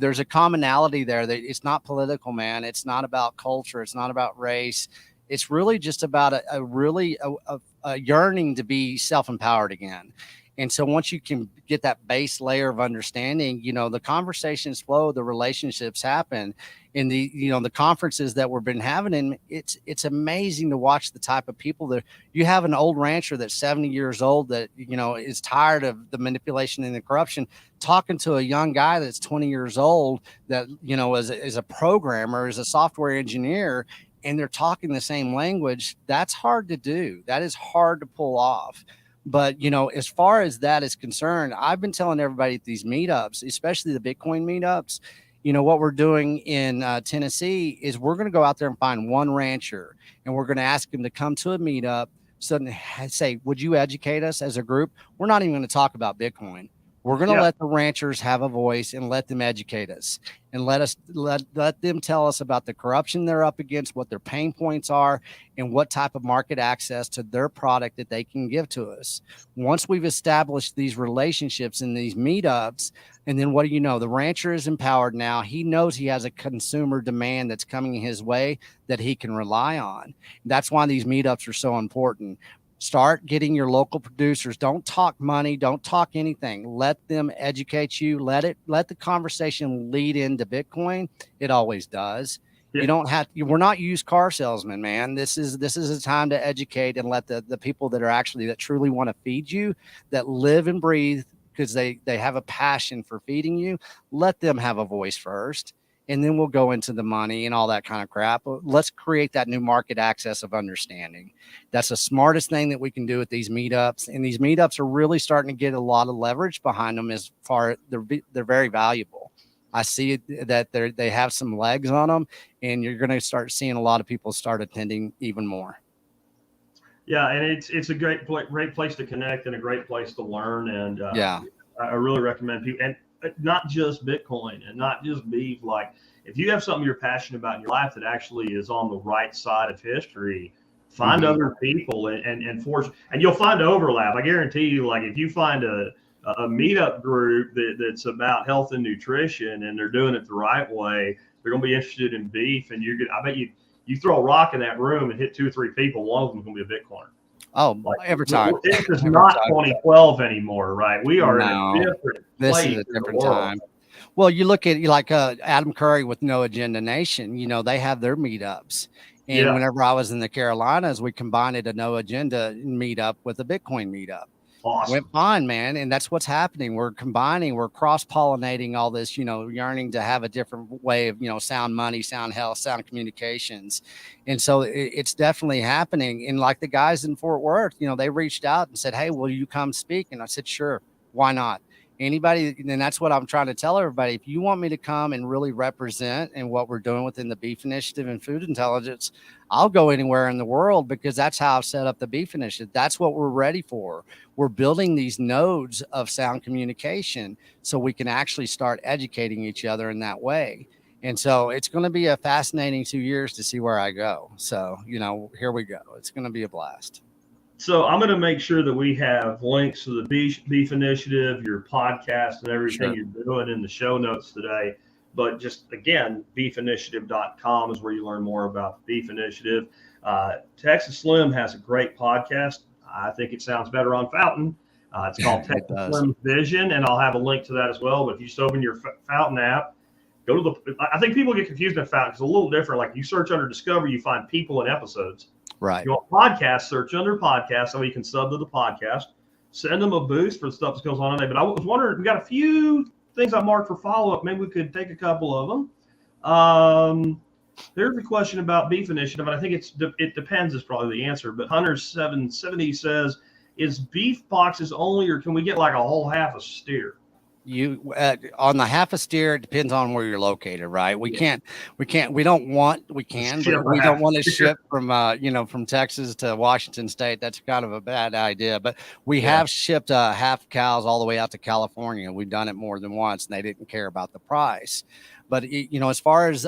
there's a commonality there that it's not political, man. It's not about culture. It's not about race. It's really just about a yearning to be self-empowered again. And so once you can get that base layer of understanding, the conversations flow, the relationships happen. In the conferences that we've been having, and it's amazing to watch the type of people that you have. An old rancher that's 70 years old that, is tired of the manipulation and the corruption, talking to a young guy that's 20 years old that, is a programmer, is a software engineer, and they're talking the same language. That's hard to do. That is hard to pull off. But, as far as that is concerned, I've been telling everybody at these meetups, especially the Bitcoin meetups, what we're doing in Tennessee is we're going to go out there and find one rancher, and we're going to ask him to come to a meetup. So say, would you educate us as a group? We're not even going to talk about Bitcoin. We're going to let the ranchers have a voice and let them educate us, and let them tell us about the corruption they're up against, what their pain points are, and what type of market access to their product that they can give to us. Once we've established these relationships in these meetups, and then what do you know? The rancher is empowered now. He knows he has a consumer demand that's coming his way that he can rely on. That's why these meetups are so important. Start getting your local producers. Don't talk money. Don't talk anything. Let them educate you. Let the conversation lead into Bitcoin. It always does. Yeah. You don't have. We're not used car salesmen, man. This is a time to educate and let the people that truly want to feed you, that live and breathe because they have a passion for feeding you. Let them have a voice first. And then we'll go into the money and all that kind of crap. Let's create that new market access of understanding. That's the smartest thing that we can do at these meetups. And these meetups are really starting to get a lot of leverage behind them as far they're very valuable. I see that they have some legs on them, and you're going to start seeing a lot of people start attending even more. Yeah, and it's a great place to connect and a great place to learn. And I really recommend people, and not just Bitcoin and not just beef. Like, if you have something you're passionate about in your life that actually is on the right side of history, find other people and force, and you'll find overlap. I guarantee you, like, if you find a meetup group that's about health and nutrition and they're doing it the right way, they're going to be interested in beef. And I bet you throw a rock in that room and hit 2 or 3 people, one of them is going to be a Bitcoiner. Oh, like, every time. This is not 2012 anymore, right? We are in a different place. This is a different time. Well, you look at like Adam Curry with No Agenda Nation. They have their meetups. And whenever I was in the Carolinas, we combined a No Agenda meetup with a Bitcoin meetup. Awesome. Went fine, man. And that's what's happening. We're combining, we're cross-pollinating all this, yearning to have a different way of, sound money, sound health, sound communications. And so it's definitely happening. And like the guys in Fort Worth, they reached out and said, hey, will you come speak? And I said, sure, why not? Anybody, and that's what I'm trying to tell everybody. If you want me to come and really represent in what we're doing within the Beef Initiative and food intelligence, I'll go anywhere in the world, because that's how I've set up the Beef Initiative. That's what we're ready for. We're building these nodes of sound communication so we can actually start educating each other in that way. And so it's going to be a fascinating 2 years to see where I go. So, here we go. It's going to be a blast. So I'm going to make sure that we have links to the Beef Initiative, your podcast, and everything you're doing in the show notes today. But just, again, beefinitiative.com is where you learn more about the Beef Initiative. Texas Slim has a great podcast. I think it sounds better on Fountain. It's called Texas Slim's Vision, and I'll have a link to that as well. But if you just open your Fountain app Go to the. I think people get confused and found it's a little different. Like you search under Discovery, you find people and episodes. Right. You want podcast, search under podcast, so you can sub to the podcast. Send them a boost for the stuff that goes on today. But I was wondering, we got a few things I marked for follow up. Maybe we could take a couple of them. There's a question about Beef Initiative, and I think it depends is probably the answer. But Hunter 770 says, is beef boxes only, or can we get like a whole half a steer? You on the half a steer, it depends on where you're located, right? We can, but we don't want to ship from from Texas to Washington State. That's kind of a bad idea. But we have shipped half cows all the way out to California. We've done it more than once, and they didn't care about the price. But as far as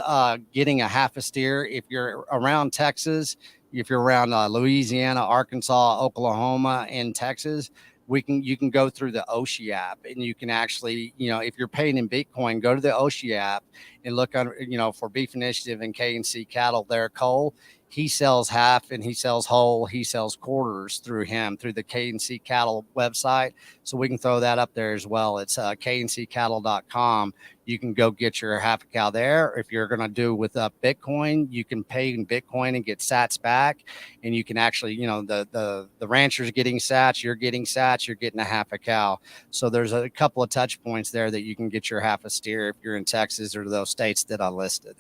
getting a half a steer, if you're around Texas, if you're around Louisiana, Arkansas, Oklahoma, and Texas, you can go through the Oshi app, and you can actually, if you're paying in Bitcoin, go to the Oshi app and look under, for Beef Initiative and K&C Cattle there. Cole, he sells half and he sells whole, he sells quarters through the K&C Cattle website. So we can throw that up there as well. It's kncattle.com. You can go get your half a cow there. If you're going to do with Bitcoin, you can pay in Bitcoin and get sats back. And you can actually, the rancher's getting sats, you're getting sats, you're getting a half a cow. So there's a couple of touch points there that you can get your half a steer if you're in Texas or those states that I listed.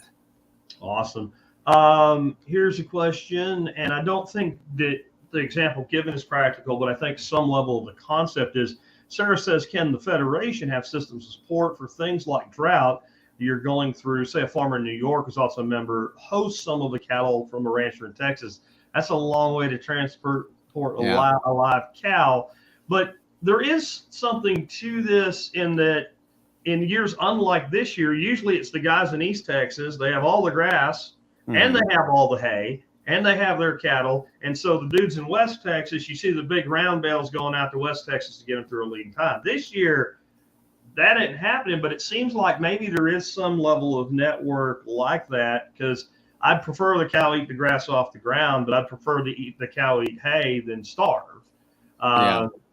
Awesome. Here's a question, and I don't think that the example given is practical, but I think some level of the concept is. Sarah says, can the Federation have systems of support for things like drought? You're going through, say, a farmer in New York who's also a member, hosts some of the cattle from a rancher in Texas. That's a long way to transport a live cow. But there is something to this in that in years unlike this year, usually it's the guys in East Texas. They have all the grass and they have all the hay and they have their cattle. And so the dudes in West Texas, you see the big round bales going out to West Texas to get them through a lean time. This year, that ain't happening, but it seems like maybe there is some level of network like that, because I'd prefer the cow eat the grass off the ground, but I'd prefer the cow eat hay than starve.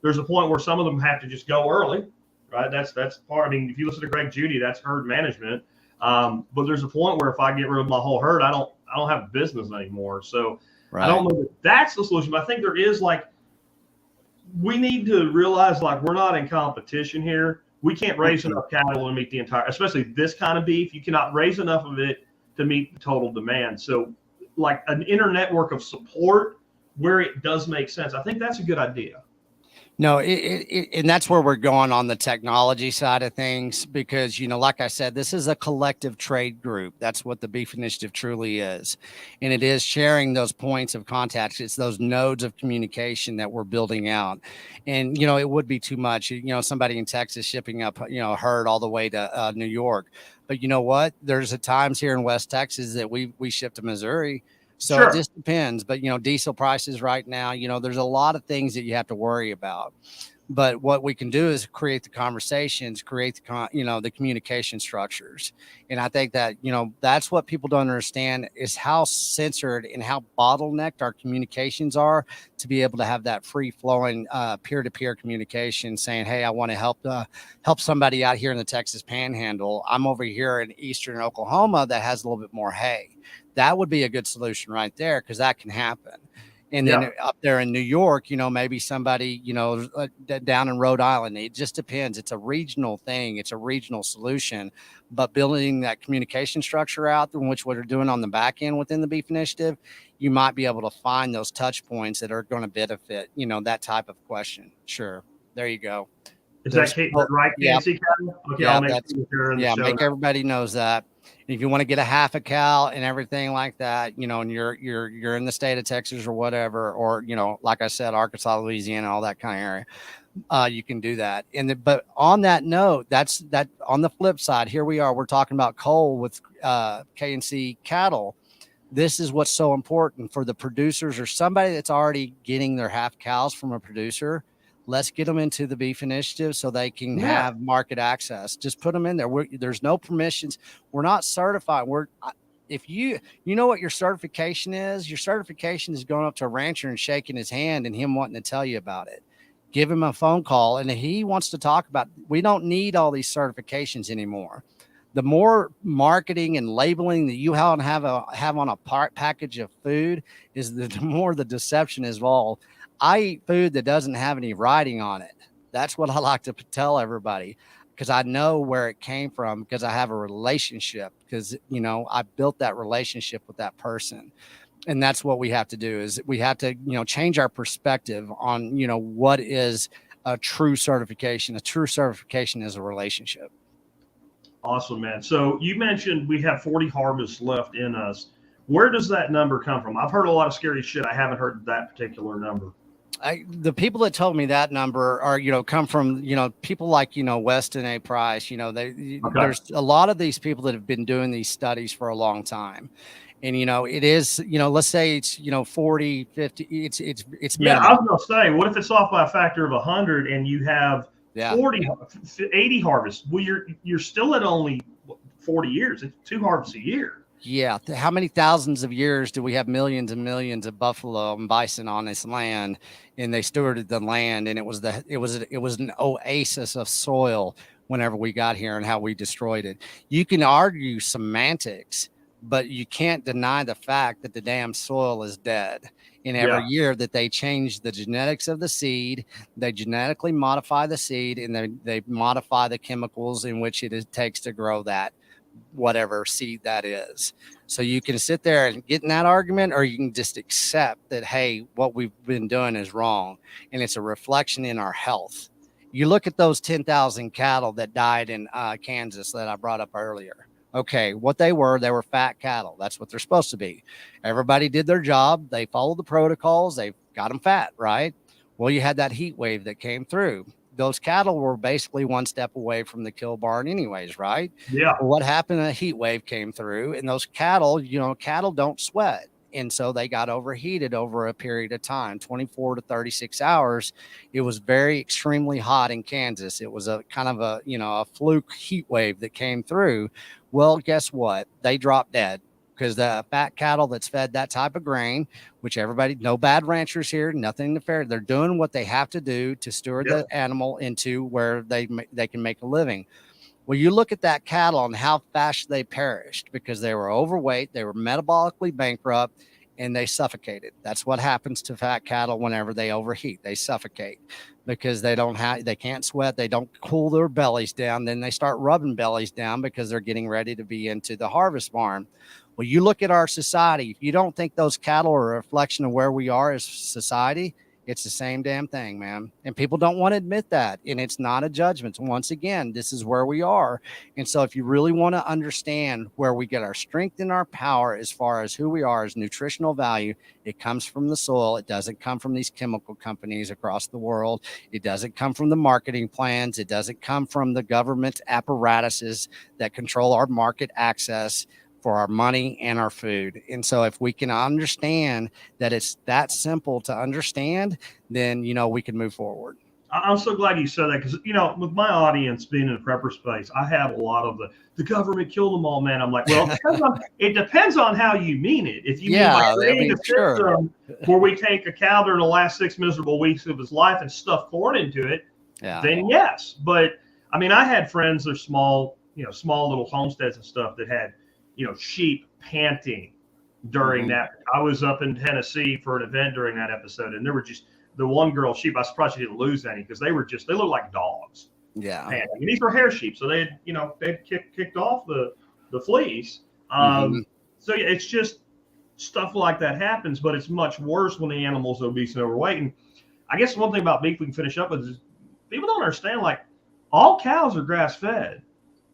There's a point where some of them have to just go early, right? That's part. I mean, if you listen to Greg Judy, that's herd management. But there's a point where if I get rid of my whole herd, I don't have a business anymore. So I don't know that that's the solution, but I think there is, like, we need to realize, like, we're not in competition here. We can't raise enough cattle to meet the entire, especially this kind of beef. You cannot raise enough of it to meet the total demand. So like an inner network of support where it does make sense. I think that's a good idea. No, and that's where we're going on the technology side of things, because, like I said, this is a collective trade group. That's what the Beef Initiative truly is. And it is sharing those points of contact. It's those nodes of communication that we're building out. And, it would be too much, somebody in Texas shipping up, a herd all the way to New York. But you know what? There's at times here in West Texas that we ship to Missouri. So It just depends. But, diesel prices right now, there's a lot of things that you have to worry about. But what we can do is create the conversations, create the communication structures. And I think that, that's what people don't understand is how censored and how bottlenecked our communications are to be able to have that free flowing peer-to-peer communication saying, hey, I want to help somebody out here in the Texas Panhandle. I'm over here in Eastern Oklahoma that has a little bit more hay. That would be a good solution right there, because that can happen. And then up there in New York, maybe somebody, down in Rhode Island, it just depends. It's a regional thing. It's a regional solution. But building that communication structure out, in which what we're doing on the back end within the Beef Initiative, you might be able to find those touch points that are going to benefit, that type of question. Sure. There you go. Is that right? Yeah. Okay, Make everybody knows that. If you want to get a half a cow and everything like that, and you're in the state of Texas or whatever, or, like I said, Arkansas, Louisiana, all that kind of area, you can do that. But on that note, that's on the flip side. Here we are. We're talking about coal with K&C Cattle. This is what's so important for the producers or somebody that's already getting their half cows from a producer. Let's get them into the Beef Initiative so they can have market access. Just put them in there. There's no permissions. We're not certified. If you know what your certification is going up to a rancher and shaking his hand and him wanting to tell you about it. Give him a phone call, and he wants to talk about. We don't need all these certifications anymore. The more marketing and labeling that you have on a package of food is the more the deception is involved. I eat food that doesn't have any writing on it. That's what I like to tell everybody, because I know where it came from, because I have a relationship, because, you know, I built that relationship with that person. And that's what we have to do, is we have to, you know, change our perspective on, you know, what is a true certification. A true certification is a relationship. Awesome, man. So you mentioned we have 40 harvests left in us. Where does that number come from? I've heard a lot of scary shit. I haven't heard that particular number. The people that told me that number are, you know, come from, you know, people like, you know, Weston A. Price. You know, there's a lot of these people that have been doing these studies for a long time. And, you know, it is, you know, let's say it's, you know, 40, 50, it's yeah, minimal. I was going to say, what if it's off by a factor of 100 and you have 40, 80 harvests? Well, you're still at only 40 years. It's 2 harvests a year. Yeah. How many thousands of years do we have millions and millions of buffalo and bison on this land, and they stewarded the land, and it was an oasis of soil whenever we got here, and how we destroyed it. You can argue semantics, but you can't deny the fact that the damn soil is dead. And every year that they change the genetics of the seed, they genetically modify the seed, and they modify the chemicals in which it takes to grow that whatever seed that is. So you can sit there and get in that argument, or you can just accept that, hey, what we've been doing is wrong, and it's a reflection in our health. You look at those 10,000 cattle that died in Kansas that I brought up earlier. Okay, what they were fat cattle. That's what they're supposed to be. Everybody did their job. They followed the protocols. They got them fat, right? Well, you had that heat wave that came through. Those cattle were basically one step away from the kill barn anyways, right? Yeah. Well, what happened? A heat wave came through, and those cattle, you know, cattle don't sweat. And so they got overheated over a period of time, 24 to 36 hours. It was very extremely hot in Kansas. It was a kind of a, you know, a fluke heat wave that came through. Well, guess what? They dropped dead, because the fat cattle that's fed that type of grain, which everybody, no bad ranchers here, nothing nefarious. They're doing what they have to do to steward the animal into where they can make a living. Well, you look at that cattle and how fast they perished, because they were overweight, they were metabolically bankrupt, and they suffocated. That's what happens to fat cattle whenever they overheat. They suffocate because they can't sweat. They don't cool their bellies down. Then they start rubbing bellies down because they're getting ready to be into the harvest barn. Well, you look at our society. If you don't think those cattle are a reflection of where we are as society, it's the same damn thing, man. And people don't want to admit that. And it's not a judgment. Once again, this is where we are. And so if you really want to understand where we get our strength and our power as far as who we are as nutritional value, it comes from the soil. It doesn't come from these chemical companies across the world. It doesn't come from the marketing plans. It doesn't come from the government apparatuses that control our market access for our money and our food. And so if we can understand that it's that simple to understand, then, you know, we can move forward. I'm so glad you said that, because, you know, with my audience being in the prepper space, I have a lot of the government killed them all, man. I'm like, well, it depends on how you mean it. If you mean like creating a system where we take a cow during the last 6 miserable weeks of his life and stuff corn into it, then yes. But I mean, I had friends that are small little homesteads and stuff that had, you know, sheep panting during that. I was up in Tennessee for an event during that episode, and there were just the one girl sheep. I was surprised she didn't lose any, because they looked like dogs. Yeah. Panting. And these were hair sheep, so they'd kicked off the fleece. So yeah, it's just stuff like that happens, but it's much worse when the animal's obese and overweight. And I guess one thing about beef we can finish up with is people don't understand, like, all cows are grass fed,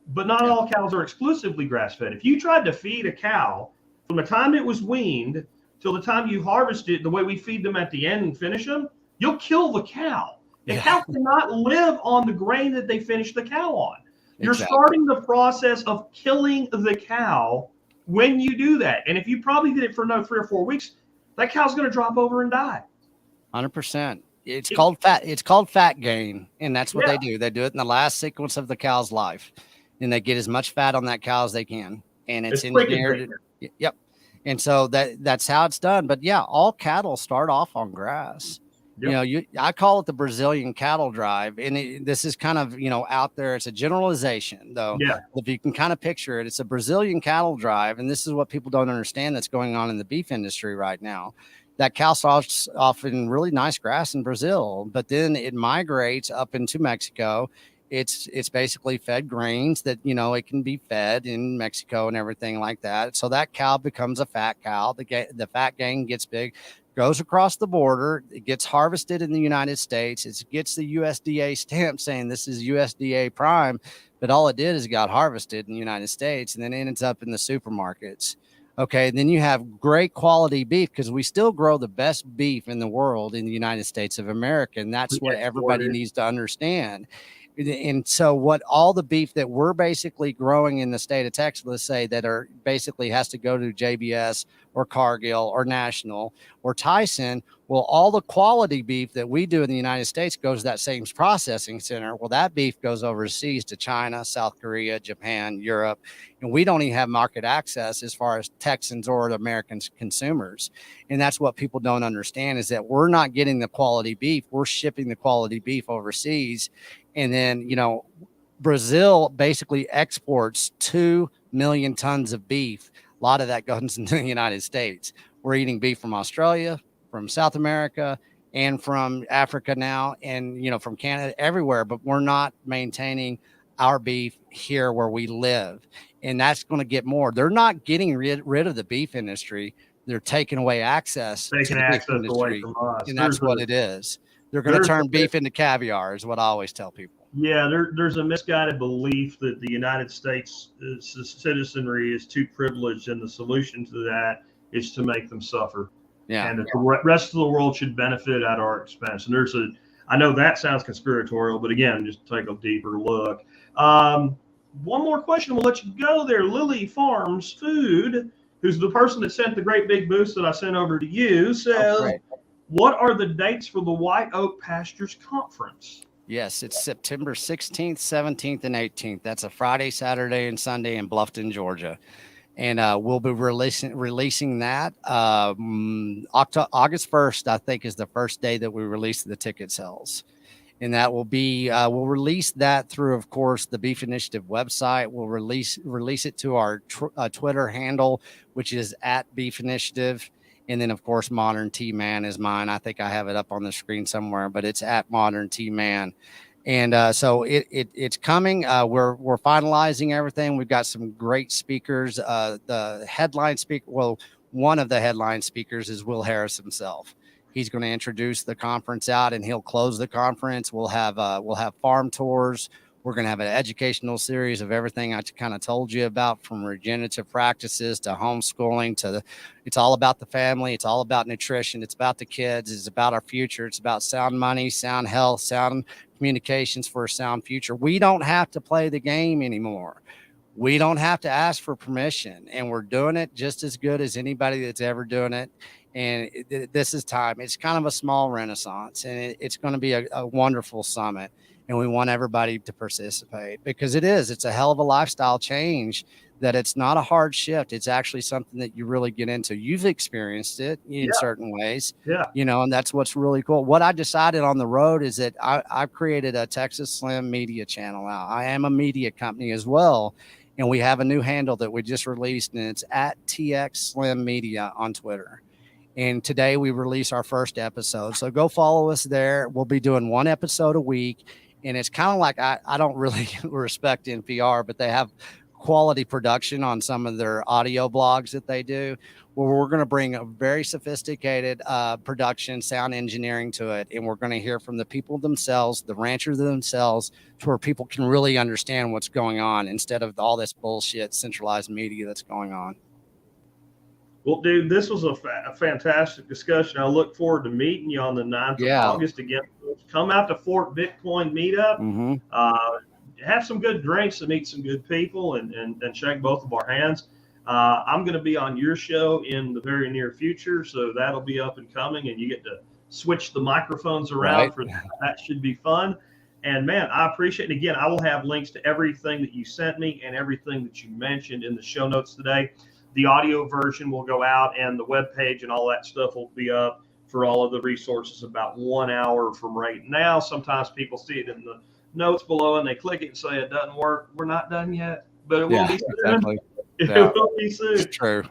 but not all cows are exclusively grass-fed. If you tried to feed a cow from the time it was weaned till the time you harvest it, the way we feed them at the end and finish them, you'll kill the cow. The cow cannot live on the grain that they finished the cow on. You're starting the process of killing the cow when you do that. And if you probably did it for another 3 or 4 weeks, that cow's going to drop over and die. 100%. It's called fat gain, and that's what they do. They do it in the last sequence of the cow's life. And they get as much fat on that cow as they can, and it's engineered. Yep. And so that's how it's done. But yeah, all cattle start off on grass. I call it the Brazilian cattle drive, and this is kind of, out there. It's a generalization, though. Yeah. If you can kind of picture it, it's a Brazilian cattle drive, and this is what people don't understand that's going on in the beef industry right now. That cow starts off in really nice grass in Brazil, but then it migrates up into Mexico. It's basically fed grains that, it can be fed in Mexico and everything like that. So that cow becomes a fat cow. The fat gang gets big, goes across the border. It gets harvested in the United States. It gets the USDA stamp saying this is USDA prime, but all it did is it got harvested in the United States, and then it ends up in the supermarkets. Okay, then you have great quality beef, because we still grow the best beef in the world in the United States of America, and that's what everybody needs to understand. And so what all the beef that we're basically growing in the state of Texas, let's say, that are basically has to go to JBS or Cargill or National or Tyson, well, all the quality beef that we do in the United States goes to that same processing center. Well, that beef goes overseas to China, South Korea, Japan, Europe, and we don't even have market access as far as Texans or American consumers. And that's what people don't understand, is that we're not getting the quality beef. We're shipping the quality beef overseas. And then, Brazil basically exports 2 million tons of beef. A lot of that goes into the United States. We're eating beef from Australia, from South America, and from Africa now, and, from Canada, everywhere. But we're not maintaining our beef here where we live. And that's going to get more. They're not getting rid of the beef industry. They're taking away access to the beef industry. Away from us. And that's what it is. They're going to turn beef into caviar, is what I always tell people. Yeah, there's a misguided belief that the United States citizenry is too privileged, and the solution to that is to make them suffer. Yeah. And that the rest of the world should benefit at our expense. And I know that sounds conspiratorial, but again, just take a deeper look. One more question, we'll let you go there. Lily Farms Food, who's the person that sent the great big boost that I sent over to you, says, what are the dates for the White Oak Pastures Conference? Yes, it's September 16th, 17th, and 18th. That's a Friday, Saturday, and Sunday in Bluffton, Georgia. And we'll be releasing that August 1st, I think, is the first day that we release the ticket sales. And that will be, we'll release that through, of course, the Beef Initiative website. We'll release it to our Twitter handle, which is @Beef Initiative. And then, of course, Modern T-Man is mine. I think I have it up on the screen somewhere, but it's @Modern T-Man. And so it's coming. We're finalizing everything. We've got some great speakers. The headline speaker, one of the headline speakers is Will Harris himself. He's going to introduce the conference out, and he'll close the conference. We'll have farm tours. We're going to have an educational series of everything I kind of told you about, from regenerative practices to homeschooling it's all about the family. It's all about nutrition. It's about the kids. It's about our future. It's about sound money, sound health, sound communications for a sound future. We don't have to play the game anymore. We don't have to ask for permission, and we're doing it just as good as anybody that's ever doing it. And this is time. It's kind of a small renaissance, and it's going to be a wonderful summit. And we want everybody to participate, because it's a hell of a lifestyle change, that it's not a hard shift. It's actually something that you really get into. You've experienced it in certain ways, and that's what's really cool. What I decided on the road is that I've created a Texas Slim media channel now. I am a media company as well. And we have a new handle that we just released, and it's @TX Slim Media on Twitter. And today we release our first episode. So go follow us there. We'll be doing one episode a week. And it's kind of like, I don't really respect NPR, but they have quality production on some of their audio blogs that they do, where we're going to bring a very sophisticated production, sound engineering to it. And we're going to hear from the people themselves, the ranchers themselves, to where people can really understand what's going on, instead of all this bullshit centralized media that's going on. Well, dude, this was a fantastic discussion. I look forward to meeting you on the 9th of August again. Come out to Fort Bitcoin Meetup. Mm-hmm. Have some good drinks and meet some good people, and shake both of our hands. I'm going to be on your show in the very near future, so that'll be up and coming, and you get to switch the microphones around for that. That should be fun. And man, I appreciate it. Again, I will have links to everything that you sent me and everything that you mentioned in the show notes today. The audio version will go out, and the webpage and all that stuff will be up for all of the resources about 1 hour from right now. Sometimes people see it in the notes below and they click it and say it doesn't work. We're not done yet, but it will be soon. Exactly. It will be soon. It's true.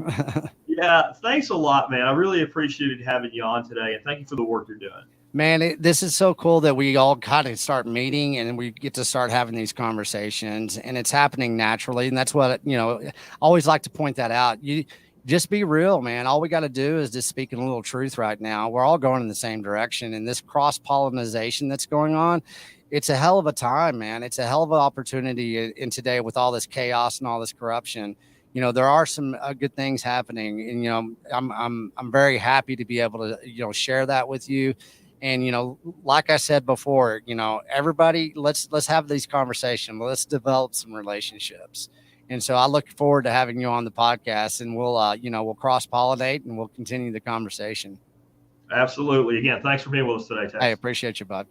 Yeah, thanks a lot, man. I really appreciated having you on today, and thank you for the work you're doing. Man, this is so cool that we all kind of start meeting and we get to start having these conversations, and it's happening naturally. And that's what, I always like to point that out. You just be real, man. All we got to do is just speak a little truth right now. We're all going in the same direction, and this cross-pollination that's going on, it's a hell of a time, man. It's a hell of an opportunity in today with all this chaos and all this corruption. There are some good things happening, and I'm very happy to be able to share that with you. And like I said before, everybody, let's have these conversations. Let's develop some relationships. And so I look forward to having you on the podcast, and we'll cross pollinate and we'll continue the conversation. Absolutely. Again, thanks for being with us today, Tex. I appreciate you, bud.